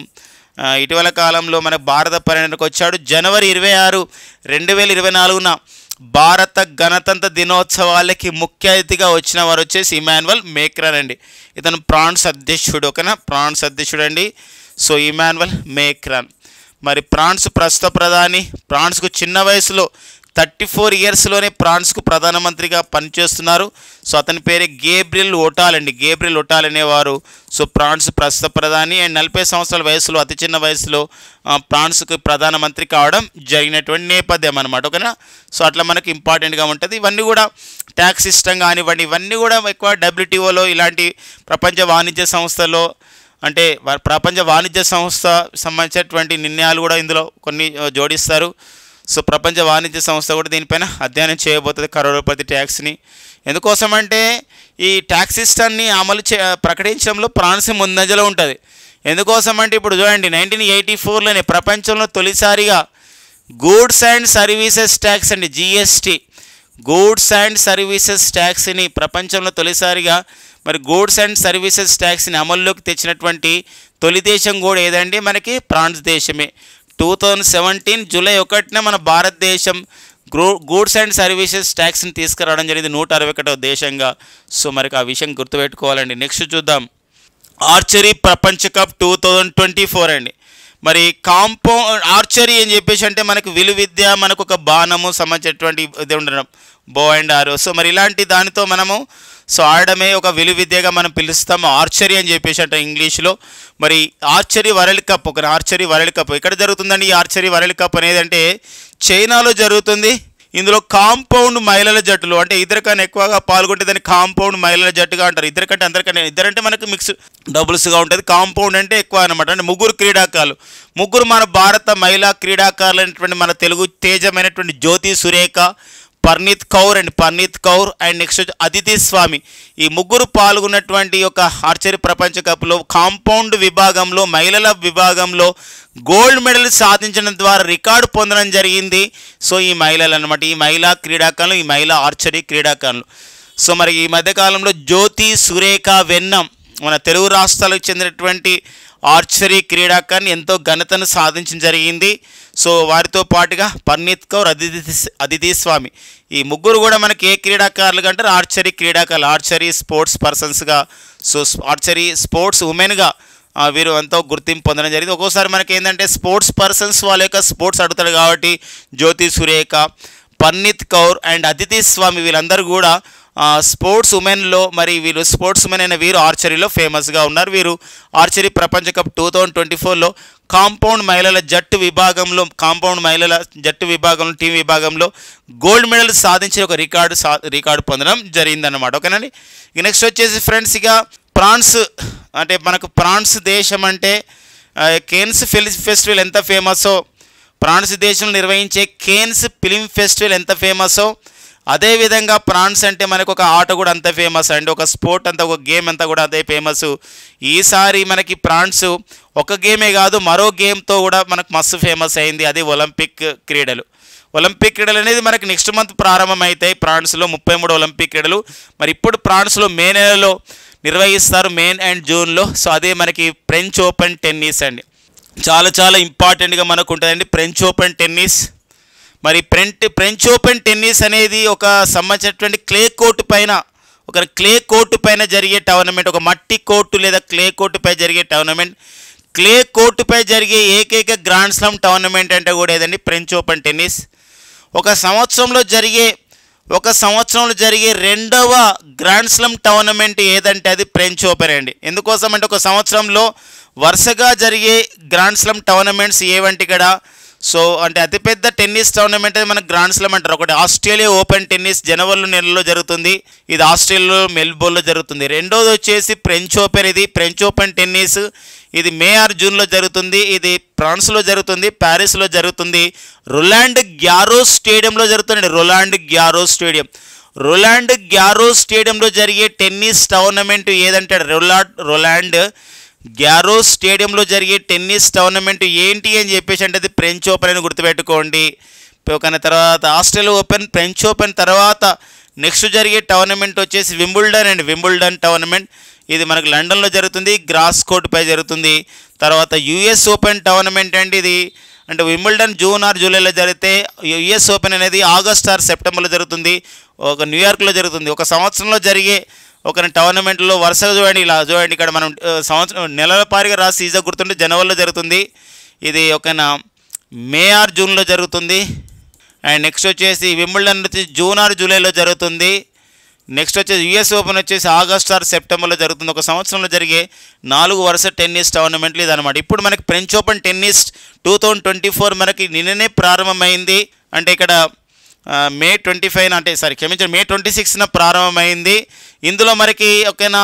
ఇటీవల కాలంలో మన భారత పర్యటనకు వచ్చాడు. జనవరి 26, 2024 భారత గణతంత్ర దినోత్సవాలకి ముఖ్య అతిథిగా వచ్చిన వారు వచ్చేసి ఇమాన్యుయల్ మేక్రాన్ అండి. ఇతను ఫ్రాన్స్ అధ్యక్షుడు, ఫ్రాన్స్ అధ్యక్షుడు అండి. ఇమాన్యుయల్ మేక్రాన్ మరి ఫ్రాన్స్ ప్రస్తుత ప్రధాని. ఫ్రాన్స్కు చిన్న వయసులో 34 ఇయర్స్లోనే ఫ్రాన్స్కు ప్రధానమంత్రిగా పనిచేస్తున్నారు. అతని పేరే గేబ్రియల్ ఒటాల్ అనేవారు ఫ్రాన్స్ ప్రస్తుత ప్రధాని. అండ్ 40 సంవత్సరాల వయసులో, అతి చిన్న వయసులో ఫ్రాన్స్కు ప్రధానమంత్రి కావడం జరిగినటువంటి నేపథ్యం అనమాట. ఓకేనా. అట్లా మనకి ఇంపార్టెంట్గా ఉంటుంది. ఇవన్నీ కూడా ట్యాక్స్ సిస్టమ్ కానివ్వండి, ఇవన్నీ కూడా ఎక్కువ WTOలో ఇలాంటి ప్రపంచ వాణిజ్య సంస్థలో ప్రపంచ వాణిజ్య సంస్థ సంబంధించినటువంటి నిర్ణయాలు కూడా ఇందులో కొన్ని జోడిస్తారు. ప్రపంచ వాణిజ్య సంస్థ కూడా దీనిపైన అధ్యయనం చేయబోతుంది కరోడ్పతి ట్యాక్స్ని. ఎందుకోసం అంటే ఈ ట్యాక్స్ సిస్టమ్ని ప్రకటించడంలో ఫ్రాన్స్ ముందంజలో ఉంటుంది. ఎందుకోసం అంటే ఇప్పుడు చూడండి, 1984లోనే ప్రపంచంలో తొలిసారిగా గూడ్స్ అండ్ సర్వీసెస్ ట్యాక్స్ అండి, GST, గూడ్స్ అండ్ సర్వీసెస్ ట్యాక్స్ని ప్రపంచంలో తొలిసారిగా మరి గూడ్స్ అండ్ సర్వీసెస్ ట్యాక్స్ని అమల్లోకి తెచ్చినటువంటి తొలి దేశం కూడా ఏదండి మనకి ఫ్రాన్స్ దేశమే. 2017 జూలై 1న మన భారతదేశం గూడ్స్ అండ్ సర్వీసెస్ ట్యాక్స్ని తీసుకురావడం జరిగింది 161వ దేశంగా. మరి ఆ విషయం గుర్తుపెట్టుకోవాలండి. నెక్స్ట్ చూద్దాం, ఆర్చరీ ప్రపంచ కప్ 2024 అండి. మరి ఆర్చరీ అని చెప్పేసి అంటే మనకు విలువిద్య, మనకు ఒక బాణము సంబంధించినటువంటి ఇది ఉండడం, బో అండ్ ఆరో. మరి ఇలాంటి దానితో మనము ఆడడమే ఒక విలువిద్యగా మనం పిలుస్తాము ఆర్చరీ అని చెప్పేసి అంటే ఇంగ్లీష్లో. మరి archery world cup, archery world cup ఎక్కడ జరుగుతుందండి? ఈ ఆర్చరీ వరల్డ్ కప్ అనేది అంటే చైనాలో జరుగుతుంది. ఇందులో కాంపౌండ్ మహిళల జట్టులు అంటే ఇద్దరికన్నా ఎక్కువగా పాల్గొంటే దాన్ని కాంపౌండ్ మహిళల జట్టుగా అంటారు. ఇద్దరికంటే అందరికంటే ఇద్దరంటే మనకు మిక్స్ డబుల్స్గా ఉంటుంది. కాంపౌండ్ అంటే ఎక్కువ అనమాట. అంటే ముగ్గురు మన భారత మహిళా క్రీడాకారులైనటువంటి మన తెలుగు తేజమైనటువంటి జ్యోతి సురేఖ, పర్నీత్ కౌర్ అండ్ నెక్స్ట్ అదితి స్వామి, ఈ ముగ్గురు పాల్గొన్నటువంటి ఒక ఆర్చరీ ప్రపంచ కప్లో కాంపౌండ్ విభాగంలో మహిళల విభాగంలో గోల్డ్ మెడల్ సాధించడం ద్వారా రికార్డు పొందడం జరిగింది. సో ఈ మహిళలు అనమాట, ఈ మహిళా క్రీడాకారులు, ఈ మహిళా ఆర్చరీ క్రీడాకారులు. సో మరి ఈ మధ్యకాలంలో జ్యోతి సురేఖ వెన్నం మన తెలుగు రాష్ట్రాలకు చెందినటువంటి ఆర్చరీ క్రీడాకారిని ఎంతో ఘనతను సాధించడం జరిగింది. సో వారితో పాటుగా పర్నీత్ కౌర్, అదితి స్వామి, ఈ ముగ్గురు కూడా మనకి ఏ క్రీడాకారులుగా అంటారు? ఆర్చరీ క్రీడాకారులు, ఆర్చరీ స్పోర్ట్స్ పర్సన్స్గా, సో ఆర్చరీ స్పోర్ట్స్ ఉమెన్గా వీరు ఎంతో గుర్తింపు పొందడం జరిగింది. ఒక్కోసారి మనకి ఏంటంటే స్పోర్ట్స్ పర్సన్స్ వాళ్ళ యొక్క స్పోర్ట్స్ అడుగుతారు కాబట్టి జ్యోతి సురేఖ, పర్నీత్ కౌర్ అండ్ అదితి స్వామి వీళ్ళందరూ కూడా స్పోర్ట్స్ ఉమెన్లో, మరి వీళ్ళు స్పోర్ట్స్ ఉమెన్ అయిన వీరు ఆర్చరీలో ఫేమస్గా ఉన్నారు. వీరు ఆర్చరీ ప్రపంచ కప్ 2024లో కాంపౌండ్ మహిళల జట్టు విభాగంలో టీం విభాగంలో గోల్డ్ మెడల్ సాధించి ఒక రికార్డు పొందడం జరిగిందన్నమాట. ఓకేనండి. ఇక నెక్స్ట్ వచ్చేసి ఫ్రెండ్స్, ఇక ఫ్రాన్స్ అంటే మనకు ఫ్రాన్స్ దేశం అంటే కేన్స్ ఫిల్మ్ ఫెస్టివల్ ఎంత ఫేమసో, ఫ్రాన్స్ దేశంలో నిర్వహించే కేన్స్ ఫిల్మ్ ఫెస్టివల్ ఎంత ఫేమసో అదేవిధంగా ఫ్రాన్స్ అంటే మనకు ఒక ఆట కూడా అంత ఫేమస్ అండి, ఒక స్పోర్ట్ అంతా, ఒక గేమ్ అంతా కూడా అదే ఫేమస్. ఈసారి మనకి ఫ్రాన్స్ ఒక గేమే కాదు మరో గేమ్తో కూడా మనకు మస్తు ఫేమస్ అయింది, అది ఒలింపిక్ క్రీడలు. ఒలింపిక్ క్రీడలు అనేది మనకి నెక్స్ట్ మంత్ ప్రారంభమవుతాయి ఫ్రాన్స్లో 33 ఒలింపిక్ క్రీడలు. మరి ఇప్పుడు ఫ్రాన్స్లో మే నెలలో నిర్వహిస్తారు, మే అండ్ జూన్లో. సో అదే మనకి ఫ్రెంచ్ ఓపెన్ టెన్నిస్ అండి, చాలా ఇంపార్టెంట్గా మనకు ఉంటుందండి ఫ్రెంచ్ ఓపెన్ టెన్నిస్. మరి ఫ్రెంచ్ ఓపెన్ టెన్నిస్ అనేది ఒక సంబంధించినటువంటి క్లే కోర్టు పైన జరిగే టోర్నమెంట్, ఒక మట్టి కోర్టు లేదా క్లే కోర్టుపై జరిగే టోర్నమెంట్. క్లే కోర్టుపై జరిగే ఏకైక గ్రాండ్ స్లామ్ టోర్నమెంట్ అంటే కూడా ఏదండి ఫ్రెంచ్ ఓపెన్ టెన్నిస్. ఒక సంవత్సరంలో జరిగే రెండవ గ్రాండ్ స్లామ్ టోర్నమెంట్ ఏదంటే అది ఫ్రెంచ్ ఓపెన్ అండి. ఎందుకోసం అంటే ఒక సంవత్సరంలో వరుసగా జరిగే గ్రాండ్ స్లామ్ టోర్నమెంట్స్ ఏవంటి ఇక్కడ. సో అంటే అతిపెద్ద టెన్నిస్ టోర్నమెంట్ అది మనకు గ్రాండ్ స్లామ్ అంటారు. ఒకటి ఆస్ట్రేలియా ఓపెన్ టెన్నిస్ జనవరి నెలలో జరుగుతుంది, ఇది ఆస్ట్రేలియాలో మెల్బోర్న్లో జరుగుతుంది. రెండోది వచ్చేసి ఫ్రెంచ్ ఓపెన్, ఇది ఫ్రెంచ్ ఓపెన్ టెన్నిస్, ఇది మే ఆర్ జూన్లో జరుగుతుంది, ఇది ఫ్రాన్స్లో జరుగుతుంది, ప్యారిస్లో జరుగుతుంది, రొలాండ్ గ్యారోస్ స్టేడియంలో జరుగుతుంది. రొలాండ్ గ్యారోస్ స్టేడియంలో జరిగే టెన్నిస్ టోర్నమెంట్ ఏదంటే రొలాండ్ గ్యారోస్ స్టేడియంలో జరిగే టెన్నిస్ టోర్నమెంట్ ఏంటి అని చెప్పేసి అంటే అది ఫ్రెంచ్ ఓపెన్ అని గుర్తుపెట్టుకోండి. ఒక తర్వాత ఆస్ట్రేలియా ఓపెన్, ఫ్రెంచ్ ఓపెన్ తర్వాత నెక్స్ట్ జరిగే టోర్నమెంట్ వచ్చేసి వింబుల్డన్ టోర్నమెంట్, ఇది మనకు లండన్లో జరుగుతుంది, గ్రాస్ కోర్టుపై జరుగుతుంది. తర్వాత యుఎస్ ఓపెన్ టోర్నమెంట్ అండి, ఇది అంటే వింబుల్డన్ జూన్ ఆర్ జూలైలో జరిగితే యుఎస్ ఓపెన్ అనేది ఆగస్ట్ ఆర్ సెప్టెంబర్లో జరుగుతుంది, ఒక న్యూయార్క్లో జరుగుతుంది. ఒక సంవత్సరంలో జరిగే ఒక టోర్నమెంట్లో వరుసగా చూడండి, ఇలా చూడండి ఇక్కడ మనం సంవత్సరం నెలల పారిగా రాసి ఈజీగా గుర్తుంటే జనవరిలో జరుగుతుంది, ఇది ఒక మే ఆర్ జూన్లో జరుగుతుంది. అండ్ నెక్స్ట్ వచ్చేసి వింబుల్డన్ వచ్చి జూన్ ఆర్ జూలైలో జరుగుతుంది. నెక్స్ట్ వచ్చేసి యుఎస్ ఓపెన్ వచ్చేసి ఆగస్ట్ ఆర్ సెప్టెంబర్లో జరుగుతుంది. ఒక సంవత్సరంలో జరిగే 4 వరుస టెన్నిస్ టోర్నమెంట్లు ఇదనమాట. ఇప్పుడు మనకి ఫ్రెంచ్ ఓపెన్ టెన్నిస్ 2024 మనకి నిన్ననే ప్రారంభమైంది. అంటే ఇక్కడ మే 26న ప్రారంభమైంది. ఇందులో మనకి ఓకేనా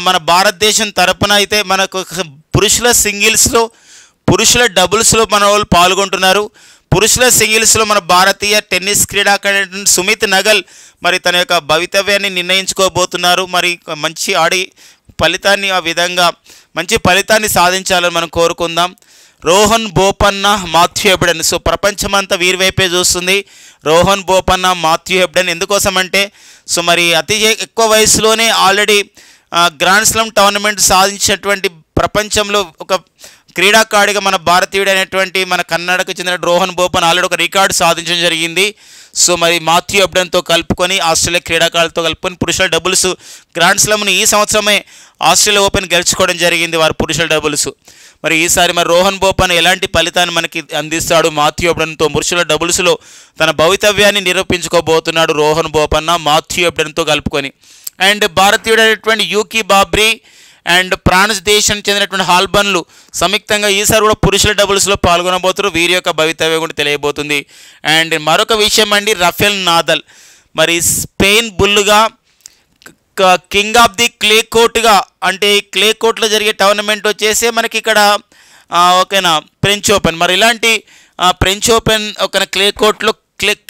మన భారతదేశం తరపున అయితే మనకు పురుషుల డబుల్స్లో మన వాళ్ళు పాల్గొంటున్నారు. పురుషుల సింగిల్స్లో మన భారతీయ టెన్నిస్ క్రీడాకారుడు సుమిత్ నగల్ మరి తన యొక్క భవితవ్యాన్ని నిర్ణయించుకోబోతున్నారు. మరి మంచి ఆడి ఫలితాన్ని ఆ విధంగా మంచి ఫలితాన్ని సాధించాలని మనం కోరుకుందాం. రోహన్ బోపన్న, మాథ్యూ హెబ్డెన్, సో ప్రపంచమంతా వీరి వైపే చూస్తుంది. రోహన్ బోపన్న, మాథ్యూ హెబ్డెన్ ఎందుకోసం అంటే సో మరి అతి ఎక్కువ వయసులోనే ఆల్రెడీ గ్రాండ్ స్లామ్ టోర్నమెంట్ సాధించినటువంటి ప్రపంచంలో ఒక క్రీడాకారుడిగా మన భారతీయుడైనటువంటి మన కన్నడకు చెందిన రోహన్ బోపన్ ఆల్రెడీ ఒక రికార్డు సాధించడం జరిగింది. సో మరి మాథ్యూ హెబ్డెన్తో కలుపుకొని ఆస్ట్రేలియా క్రీడాకారులతో కలుపుకొని పురుషుల డబుల్స్ గ్రాండ్ స్లామ్ని ఈ సంవత్సరమే ఆస్ట్రేలియా ఓపెన్ గెలుచుకోవడం జరిగింది వారు పురుషుల డబుల్స్. మరి ఈసారి మరి రోహన్ బోపన్ ఎలాంటి ఫలితాన్ని మనకి అందిస్తాడు మాథ్యూ హెబ్డెన్తో పురుషుల డబుల్స్లో తన భవితవ్యాన్ని నిరూపించుకోబోతున్నాడు రోహన్ బోపన్న మాథ్యూ హెబ్డెన్తో కలుపుకొని. అండ్ భారతీయుడైనటువంటి యూకీ బాబ్రీ అండ్ ఫ్రాన్స్ దేశానికి చెందినటువంటి హాల్బన్లు సంయుక్తంగా ఈసారి కూడా పురుషుల డబుల్స్లో పాల్గొనబోతున్నారు. వీరి యొక్క భవితవ్యం కూడా తెలియబోతుంది. అండ్ మరొక విషయం అండి, రఫెల్ నాదల్ మరి స్పెయిన్ బుల్లుగా కింగ్ ఆఫ్ ది క్లే కోర్టుగా అంటే క్లే కోర్టులో జరిగే టోర్నమెంట్ వచ్చేసి మనకి ఇక్కడ ఓకేనా ఫ్రెంచ్ ఓపెన్. మరి ఇలాంటి ఫ్రెంచ్ ఓపెన్ ఒక clay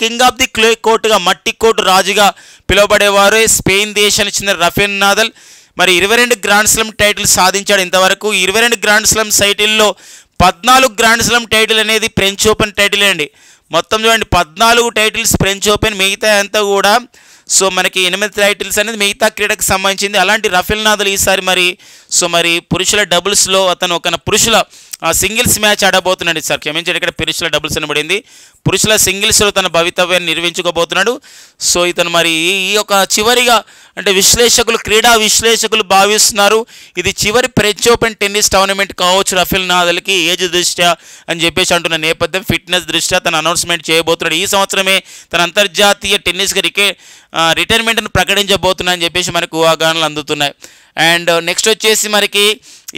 king of the clay కోర్టుగా, మట్టి కోర్టు రాజుగా పిలువబడేవారు స్పెయిన్ దేశానికి చెందిన రఫేల్ నాదల్. మరి 22 గ్రాండ్ స్లామ్ టైటిల్ సాధించాడు ఇంతవరకు. 22 గ్రాండ్ స్లామ్ టైటిల్లో 14 గ్రాండ్ స్లామ్ టైటిల్ అనేది ఫ్రెంచ్ ఓపెన్ టైటిల్ అండి. మొత్తం చూడండి 14 టైటిల్స్ ఫ్రెంచ్ ఓపెన్, మిగతా అంతా కూడా సో మనకి 8 టైటిల్స్ అనేది మిగతా క్రీడకు సంబంధించింది. అలాంటి రఫేల్ నాదల్ ఈసారి మరి పురుషుల డబుల్స్లో అతను ఒక పురుషుల సింగిల్స్ మ్యాచ్ ఆడబోతున్నాడు. సార్ క్షమించండి, ఇక్కడ పురుషుల డబుల్స్ అనబడింది. పురుషుల సింగిల్స్లో తన భవితవ్యాన్ని నిర్వహించుకోబోతున్నాడు. సో ఇతను మరి ఈ యొక్క చివరిగా అంటే క్రీడా విశ్లేషకులు భావిస్తున్నారు ఇది చివరి ఫ్రెంచ్ ఓపెన్ టెన్నిస్ టోర్నమెంట్ కావచ్చు రఫేల్ నాదల్కి ఏజ్ దృష్ట్యా అని చెప్పేసి అంటున్న నేపథ్యం, ఫిట్నెస్ దృష్ట్యా తను అనౌన్స్మెంట్ చేయబోతున్నాడు. ఈ సంవత్సరమే తన అంతర్జాతీయ టెన్నిస్కి రిటైర్మెంట్ను ప్రకటించబోతున్నా అని చెప్పేసి మనకు ఊహాగానాలు అందుతున్నాయి. అండ్ నెక్స్ట్ వచ్చేసి మనకి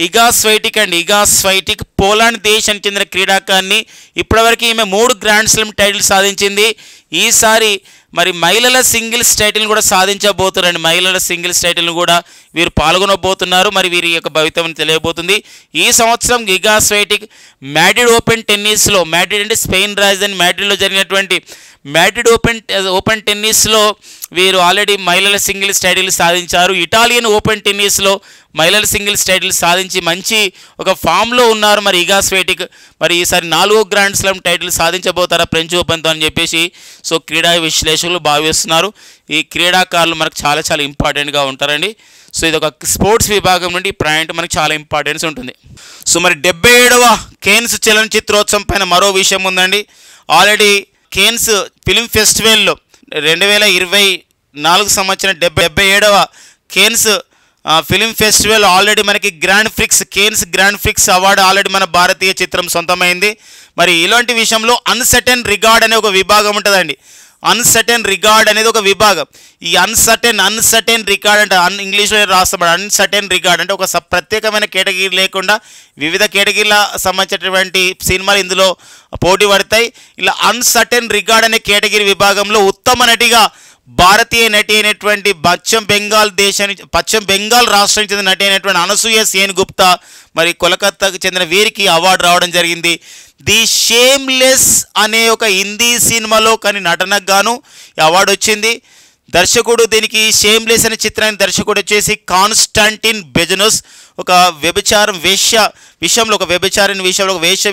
ఇగా స్వైటిక్ అండి. ఇగా స్వైటిక్ పోలాండ్ దేశానికి చెందిన క్రీడాకారిణి. ఇప్పటివరకు ఈమె 3 గ్రాండ్ స్లామ్ టైటిల్ సాధించింది. ఈసారి మరి మహిళల సింగిల్స్ టైటిల్ని కూడా సాధించబోతున్నారండి. మహిళల సింగిల్స్ టైటిల్ని కూడా వీరు పాల్గొనబోతున్నారు. మరి వీరి యొక్క భవితవ్యం తెలియబోతుంది. ఈ సంవత్సరం ఇగా స్వైటిక్ మ్యాడ్రిడ్ ఓపెన్ టెన్నిస్లో, మ్యాడ్రిడ్ అంటే స్పెయిన్ రాజధాని మ్యాడ్రిడ్లో జరిగినటువంటి మ్యాడ్రిడ్ ఓపెన్ టెన్నిస్లో వీరు ఆల్రెడీ మహిళల సింగిల్స్ టైటిల్ సాధించారు. ఇటాలియన్ ఓపెన్ టెన్నిస్లో మహిళల సింగిల్స్ టైటిల్ సాధించి మంచి ఒక ఫామ్లో ఉన్నారు మరి ఇగా స్వైటిక్. మరి ఈసారి 4వ గ్రాండ్ స్లామ్ టైటిల్ సాధించబోతారా ఫ్రెంచ్ ఓపెన్తో అని చెప్పేసి సో క్రీడా విశ్లేషకులు భావిస్తున్నారు. ఈ క్రీడాకారులు మనకు చాలా చాలా ఇంపార్టెంట్గా ఉంటారండి. సో ఇది ఒక స్పోర్ట్స్ విభాగం నుండి ఈ పాయింట్ మనకు చాలా ఇంపార్టెన్స్ ఉంటుంది. సో మరి 77వ కేన్స్ చలనచిత్రోత్సవం పైన మరో విషయం ఉందండి. ఆల్రెడీ కేన్స్ ఫిల్మ్ ఫెస్టివల్లో 2024 సంవత్సరం 77వ కేన్స్ ఫిల్మ్ ఫెస్టివల్ ఆల్రెడీ మనకి Cannes grand prix award already మన భారతీయ చిత్రం సొంతమైంది. మరి ఇలాంటి విషయంలో అన్సర్టెన్ రిగార్డ్ అనే ఒక విభాగం ఉంటుందండి. అన్సర్టెన్ రిగార్డ్ అనేది ఒక విభాగం. ఈ అన్సర్టెన్ రికార్డ్ అంటే ఇంగ్లీష్లో రాస్తాడు. అన్సర్టెన్ రిగార్డ్ అంటే ఒక ప్రత్యేకమైన కేటగిరీ లేకుండా వివిధ కేటగిరీల సంబంధించినటువంటి సినిమాలు ఇందులో పోటీ పడతాయి. ఇలా అన్సర్టెన్ రిగార్డ్ అనే కేటగిరీ విభాగంలో ఉత్తమ నటిగా భారతీయ నటి అయినటువంటి పశ్చిమ బెంగాల్ రాష్ట్రానికి చెందిన నటి అయినటువంటి అనసూయ సేన్ గుప్తా మరి కోలకత్తాకు చెందిన వీరికి అవార్డు రావడం జరిగింది. ది షేమ్లెస్ అనే ఒక హిందీ సినిమాలో కానీ నటనకు గాను అవార్డు వచ్చింది. దర్శకుడు దీనికి షేమ్లెస్ అనే చిత్రానికి దర్శకుడు వచ్చేసి కాన్స్టాంటిన్ బెజనోస్. ఒక వేశ్య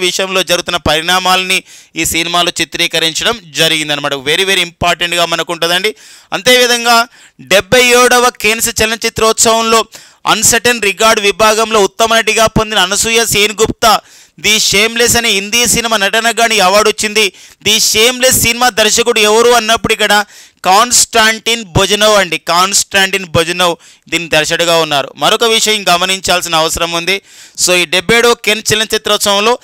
విషయంలో జరుగుతున్న పరిణామాలని ఈ సినిమాలో చిత్రీకరించడం జరిగిందనమాట. వెరీ వెరీ ఇంపార్టెంట్గా మనకు ఉంటుందండి. అంతేవిధంగా 77వ కేన్స్ చలనచిత్రోత్సవంలో అన్సర్టెన్ రిగార్డ్ విభాగంలో ఉత్తమ నటిగా పొందిన అనసూయ సేన్ గుప్తా ది షేమ్లెస్ అనే హిందీ సినిమా నటనకు గాని అవార్డు వచ్చింది. ది షేమ్లెస్ సినిమా దర్శకుడు ఎవరు అన్నప్పుడు ఇక్కడ కాన్స్టాంటిన్ బొజనోవ్ అండి. కాన్స్టాంటిన్ బొజనోవ్ దీని దర్శకుడుగా ఉన్నారు. మరొక విషయం గమనించాల్సిన అవసరం ఉంది. సో ఈ 77వ కేన్స్ చలనచిత్రోత్సవంలో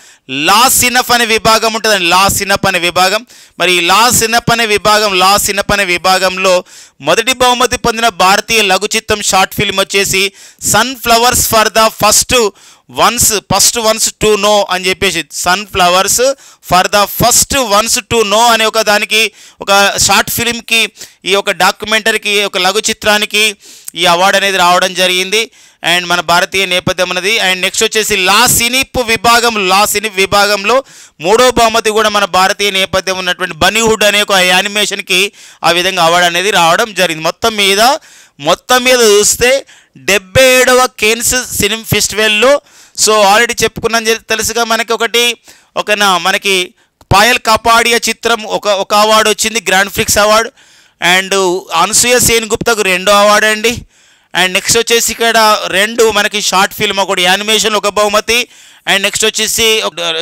లా సినఫ్ అనే విభాగం ఉంటుందండి. లా సినఫ్ అనే విభాగంలో మొదటి బహుమతి పొందిన భారతీయ లఘు చిత్రం షార్ట్ ఫిల్మ్ వచ్చేసి sunflowers for the first ones to know అని చెప్పేసి sunflowers for the first ones to know అనే ఒక దానికి ఒక షార్ట్ ఫిల్మ్కి ఈ యొక్క డాక్యుమెంటరీకి ఒక లఘు చిత్రానికి ఈ అవార్డు అనేది రావడం జరిగింది. అండ్ మన భారతీయ నేపథ్యం ఉన్నది. అండ్ నెక్స్ట్ వచ్చేసి లా సినిప్ విభాగంలో 3వ బహుమతి కూడా మన భారతీయ నేపథ్యం ఉన్నటువంటి బనీహుడ్ అనే ఒక యానిమేషన్కి ఆ విధంగా అవార్డు అనేది రావడం జరిగింది. మొత్తం మీద చూస్తే 77వ కేన్స్ ఫిల్మ్ ఫెస్టివల్లో సో ఆల్రెడీ చెప్పుకున్నాను తెలుసుగా మనకి పాయల్ కపాడియా చిత్రం ఒక అవార్డు వచ్చింది, grand prix award. And Anasuya Sen గుప్తాకు 2వ అవార్డు అండి. అండ్ నెక్స్ట్ వచ్చేసి ఇక్కడ 2 మనకి షార్ట్ ఫిల్మ్, ఒకటి యానిమేషన్ ఒక బహుమతి. అండ్ నెక్స్ట్ వచ్చేసి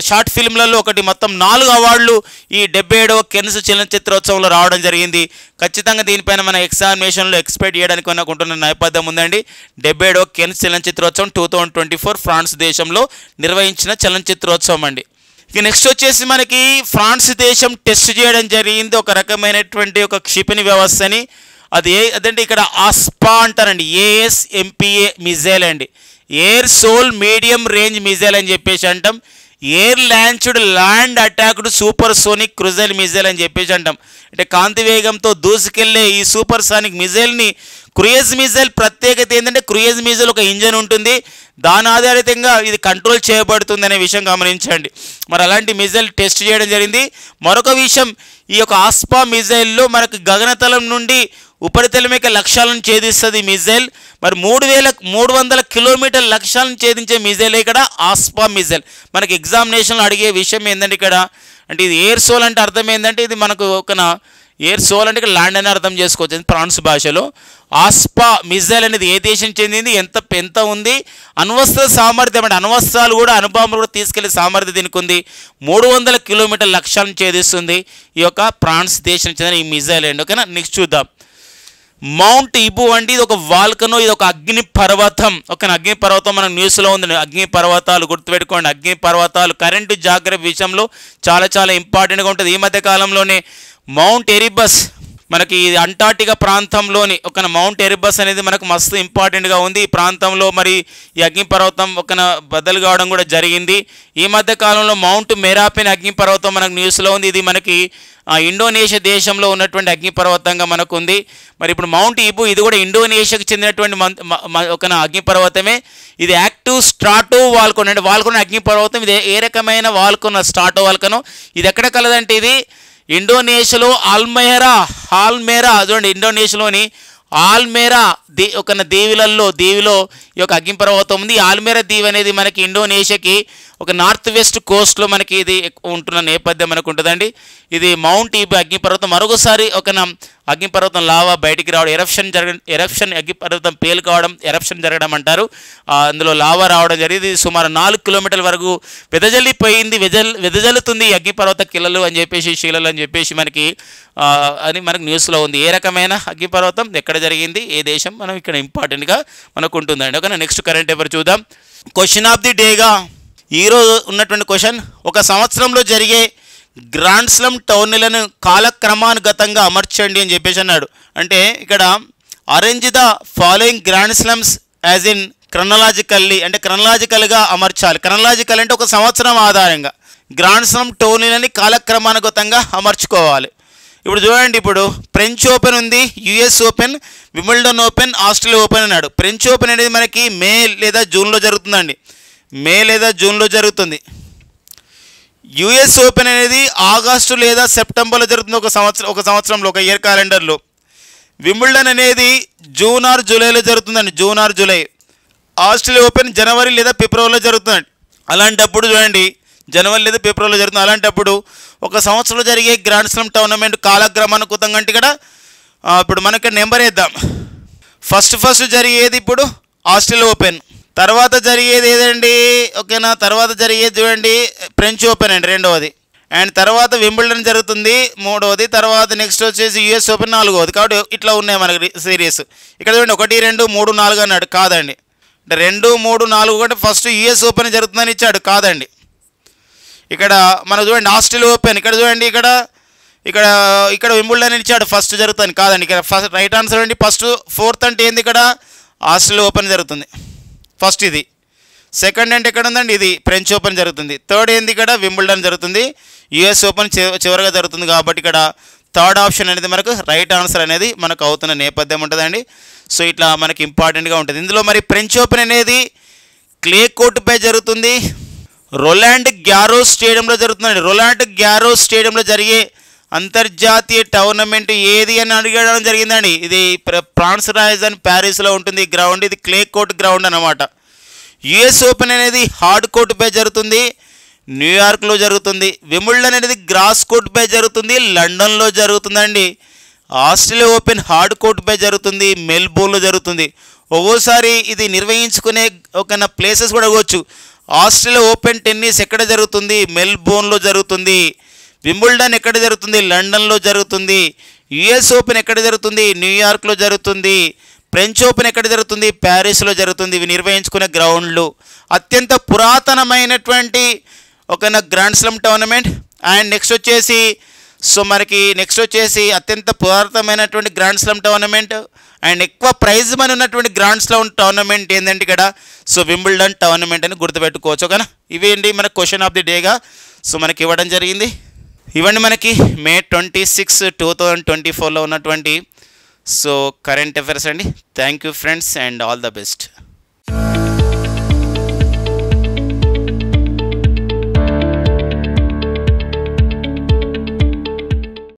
షార్ట్ ఫిల్మ్లలో ఒకటి, మొత్తం 4 అవార్డులు ఈ 77వ కేన్స్ చలనచిత్రోత్సవంలో రావడం జరిగింది. ఖచ్చితంగా దీనిపైన మన ఎగ్జామినేషన్లో ఎక్స్పెక్ట్ చేయడానికి అనుకుంటున్న నేపథ్యం ఉందండి. 77వ కేన్స్ చలనచిత్రోత్సవం 2024 ఫ్రాన్స్ దేశంలో నిర్వహించిన చలనచిత్రోత్సవం అండి. ఇక నెక్స్ట్ వచ్చేసి మనకి ఫ్రాన్స్ దేశం టెస్ట్ చేయడం జరిగింది ఒక రకమైనటువంటి ఒక క్షిపణి వ్యవస్థని. అదంటే ఇక్కడ ఆస్పా అంటారండి. ASMPA మిజైల్ అండి. Air sol medium range missile అని చెప్పేసి అంటాం. Air launched land attacked super sonic cruise missile అని చెప్పేసి అంటాం. అంటే కాంతి వేగంతో దూసుకెళ్లే ఈ సూపర్ సానిక్ మిజైల్ని క్రూయిజ్ మిసైల్ ప్రత్యేకత ఏంటంటే క్రూయిజ్ మిసైల్ ఒక ఇంజన్ ఉంటుంది, దాని ఆధారితంగా ఇది కంట్రోల్ చేయబడుతుంది అనే విషయం గమనించండి. మరి అలాంటి మిసైల్ టెస్ట్ చేయడం జరిగింది. మరొక విషయం, ఈ యొక్క ఆస్పా మిసైల్లో మనకు గగనతలం నుండి ఉపరితలం యొక్క లక్ష్యాలను ఛేదిస్తుంది మిసైల్. మరి 3300 కిలోమీటర్ల లక్ష్యాలను ఛేదించే మిసైల్ ఇక్కడ ఆస్పా మిసైల్. మనకి ఎగ్జామినేషన్లో అడిగే విషయం ఏంటంటే ఇక్కడ అంటే ఇది ఎయిర్ సోల్ అంటే అర్థం ఏంటంటే ఇది మనకు ఒక ఎయిర్ సోల్ అంటే ఇక్కడ ల్యాండ్ అని అర్థం చేసుకోవచ్చు ఫ్రాన్స్ భాషలో. ఆస్పా మిసైల్ అనేది ఏ దేశం చెందింది, ఎంత ఉంది, అణ్వస్త్ర సామర్థ్యం అంటే అణ్వస్త్రాలు కూడా అణుబాంబులు కూడా తీసుకెళ్లే సామర్థ్యం దీనికి ఉంది. 300 కిలోమీటర్ల లక్ష్యాలను ఛేదిస్తుంది ఈ యొక్క ఫ్రాన్స్ దేశం చెందిన ఈ మిసైల్ అండి. ఓకేనా, నెక్స్ట్ చూద్దాం. మౌంట్ ఇబు అంటే ఇది ఒక వాల్కనో, ఇది ఒక అగ్ని పర్వతం. ఒక అగ్ని పర్వతం మనకు న్యూస్లో ఉంది. అగ్ని పర్వతాలు గుర్తుపెట్టుకోండి. అగ్ని పర్వతాలు కరెంటు జాగ్రత్త విషయంలో చాలా ఇంపార్టెంట్గా ఉంటుంది. ఈ మధ్య కాలంలోనే మౌంట్ ఎరిబస్ మనకి అంటార్టికా ప్రాంతంలోని ఒక మౌంట్ ఎరిబస్ అనేది మనకు మస్తు ఇంపార్టెంట్గా ఉంది. ఈ ప్రాంతంలో మరి ఈ అగ్నిపర్వతం ఒక బద్దలు కావడం కూడా జరిగింది. ఈ మధ్య కాలంలో మౌంట్ మెరాపిన్ అగ్నిపర్వతం మనకు న్యూస్లో ఉంది. ఇది మనకి ఇండోనేషియా దేశంలో ఉన్నటువంటి అగ్నిపర్వతంగా మనకు ఉంది. మరి ఇప్పుడు మౌంట్ ఇబు ఇది కూడా ఇండోనేషియాకు చెందినటువంటి ఒక అగ్నిపర్వతమే. ఇది యాక్టివ్ స్ట్రాటో వాల్కనో అంటే వాల్కనో అగ్నిపర్వతం. ఇది ఏ రకమైన వాల్కనో, స్ట్రాటో వాల్కనో. ఇది ఎక్కడ కలదంటే ఇది ఇండోనేషియాలో ఆల్మేరా చూడండి, ఇండోనేషియాలోని ఆల్మేరా ఒక దీవిలో ఈ యొక్క అగ్నిపర్వతం ఉంది. ఆల్మేరా దీవి అనేది మనకి ఇండోనేషియాకి ఒక నార్త్ వెస్ట్ కోస్ట్లో మనకి ఇది ఉంటున్న నేపథ్యం మనకు ఉంటుందండి. ఇది మౌంట్ ఇబు అగ్నిపర్వతం. మరొకసారి ఒక అగ్నిపర్వతం లావా బయటికి రావడం, ఎరప్షన్ అగ్నిపర్వతం పేలు కావడం, ఎరప్షన్ జరగడం అంటారు. అందులో లావా రావడం జరిగింది. సుమారు 4 కిలోమీటర్ల వరకు వెదజల్లుతుంది ఈ అగ్నిపర్వత శిలలు అని చెప్పేసి మనకు న్యూస్లో ఉంది. ఏ రకమైన అగ్నిపర్వతం, ఎక్కడ జరిగింది, ఏ దేశం, మనం ఇక్కడ ఇంపార్టెంట్గా మనకు ఉంటుందండి. ఓకేనా, నెక్స్ట్ కరెంట్ అఫైర్ చూద్దాం. క్వశ్చన్ ఆఫ్ ది డేగా ఈరోజు ఉన్నటువంటి క్వశ్చన్, ఒక సంవత్సరంలో జరిగే గ్రాండ్ స్లమ్ టోర్నీలను కాలక్రమానుగతంగా అమర్చండి అని చెప్పేసి అన్నాడు. అంటే ఇక్కడ arrange the following grand slams as in chronologically అంటే క్రొనలాజికల్గా అమర్చాలి. క్రొనలాజికల్ అంటే ఒక సంవత్సరం ఆధారంగా గ్రాండ్ స్లమ్ టోర్నీలని కాలక్రమానుగతంగా అమర్చుకోవాలి. ఇప్పుడు చూడండి, ఇప్పుడు ఫ్రెంచ్ ఓపెన్ ఉంది, US open, Wimbledon open, Australia open అన్నాడు. ఫ్రెంచ్ ఓపెన్ అనేది మనకి మే లేదా జూన్లో జరుగుతుందండి. జరుగుతుంది. యుఎస్ ఓపెన్ అనేది ఆగస్టు లేదా సెప్టెంబర్లో జరుగుతుంది, ఒక సంవత్సరంలో, ఒక ఇయర్ క్యాలెండర్లో. వింబుల్డన్ అనేది జూన్ ఆర్ జూలైలో జరుగుతుందండి, ఆస్ట్రేలియా ఓపెన్ జనవరి లేదా ఫిబ్రవరిలో జరుగుతుందండి. అలాంటప్పుడు చూడండి, జనవరి లేదా ఫిబ్రవరిలో జరుగుతుంది. అలాంటప్పుడు ఒక సంవత్సరంలో జరిగే గ్రాండ్ స్లామ్ టోర్నమెంట్ కాలక్రమానుగతంగా అంటే ఇక్కడ ఇప్పుడు మనకి నెంబర్ వేద్దాం. ఫస్ట్ జరిగేది ఇప్పుడు ఆస్ట్రేలియా ఓపెన్, తర్వాత జరిగేది ఏదండి, ఓకేనా, తర్వాత జరిగేది చూడండి ఫ్రెంచ్ ఓపెన్ అండి రెండవది, అండ్ తర్వాత వింబుల్డన్ జరుగుతుంది మూడవది, తర్వాత నెక్స్ట్ వచ్చేసి యుఎస్ ఓపెన్ నాలుగవది. కాబట్టి ఇట్లా ఉన్నాయి మనకి సిరీస్. ఇక్కడ చూడండి 1, 2, 3, 4 అన్నాడు, కాదండి. అంటే 2, 3, 4 ఒకటి ఫస్ట్ యుఎస్ ఓపెన్ జరుగుతుందని ఇచ్చాడు, కాదండి. ఇక్కడ మనం చూడండి ఆస్ట్రేలియా ఓపెన్, ఇక్కడ చూడండి ఇక్కడ వింబుల్డన్ ఇచ్చాడు ఫస్ట్ జరుగుతుంది, కాదండి. ఇక్కడ ఫస్ట్ రైట్ ఆన్సర్ అండి. ఫోర్త్ అంటే ఏంది, ఇక్కడ ఆస్ట్రేలియా ఓపెన్ జరుగుతుంది ఫస్ట్, ఇది. సెకండ్ అంటే ఎక్కడ ఉందండి, ఇది ఫ్రెంచ్ ఓపెన్ జరుగుతుంది. థర్డ్ ఏంది, ఇక్కడ వింబుల్డన్ జరుగుతుంది, యుఎస్ ఓపెన్ చివరిగా జరుగుతుంది. కాబట్టి ఇక్కడ థర్డ్ ఆప్షన్ అనేది మనకు రైట్ ఆన్సర్ అనేది మనకు అవుతున్న నేపథ్యం ఉంటుందండి. సో ఇట్లా మనకి ఇంపార్టెంట్గా ఉంటుంది. ఇందులో మరి ఫ్రెంచ్ ఓపెన్ అనేది క్లే కోర్టుపై జరుగుతుంది, రొలాండ్ గ్యారోస్ స్టేడియంలో జరుగుతుందండి. రొలాండ్ గ్యారోస్ స్టేడియంలో జరిగే అంతర్జాతీయ టోర్నమెంట్ ఏది అని అడగడం జరిగిందండి. ఇది ఫ్రాన్స్ రాజధాని ప్యారిస్లో ఉంటుంది గ్రౌండ్, ఇది క్లే కోర్ట్ గ్రౌండ్ అన్నమాట. యుఎస్ ఓపెన్ అనేది హార్డ్ కోర్టుపై జరుగుతుంది, న్యూయార్క్లో జరుగుతుంది. వింబుల్డన్ అనేది గ్రాస్ కోర్టుపై జరుగుతుంది, లండన్లో జరుగుతుందండి. ఆస్ట్రేలియా ఓపెన్ హార్డ్ కోర్టుపై జరుగుతుంది, మెల్బోర్న్లో జరుగుతుంది. ఒక్కోసారి ఇది నిర్వహించుకునే ఒక ప్లేసెస్ కూడా అవ్వచ్చు. ఆస్ట్రేలియా ఓపెన్ టెన్నిస్ ఎక్కడ జరుగుతుంది, మెల్బోర్న్లో జరుగుతుంది. వింబుల్డన్ ఎక్కడ జరుగుతుంది, లండన్లో జరుగుతుంది. యుఎస్ ఓపెన్ ఎక్కడ జరుగుతుంది, న్యూయార్క్లో జరుగుతుంది. ఫ్రెంచ్ ఓపెన్ ఎక్కడ జరుగుతుంది, ప్యారిస్లో జరుగుతుంది. ఇవి నిర్వహించుకునే గ్రౌండ్లు. అత్యంత పురాతనమైనటువంటి ఒక grand slam tournament. And next వచ్చేసి అత్యంత పురాతనమైనటువంటి గ్రాండ్ స్లామ్ టోర్నమెంట్ అండ్ ఎక్కువ ప్రైజ్ మనీ ఉన్నటువంటి గ్రాండ్ స్లామ్ టోర్నమెంట్ ఏంటంటే ఇక్కడ వింబుల్డన్ టోర్నమెంట్ అని గుర్తుపెట్టుకోవచ్చు. ఓకేనా, ఇవేంటి మన క్వశ్చన్ ఆఫ్ ది డేగా మనకి ఇవ్వడం జరిగింది. ఇవన్నీ మనకి May 26, 2024లో ఉన్నటువంటి సో కరెంట్ అఫైర్స్ అండి. Thank you friends and all the best.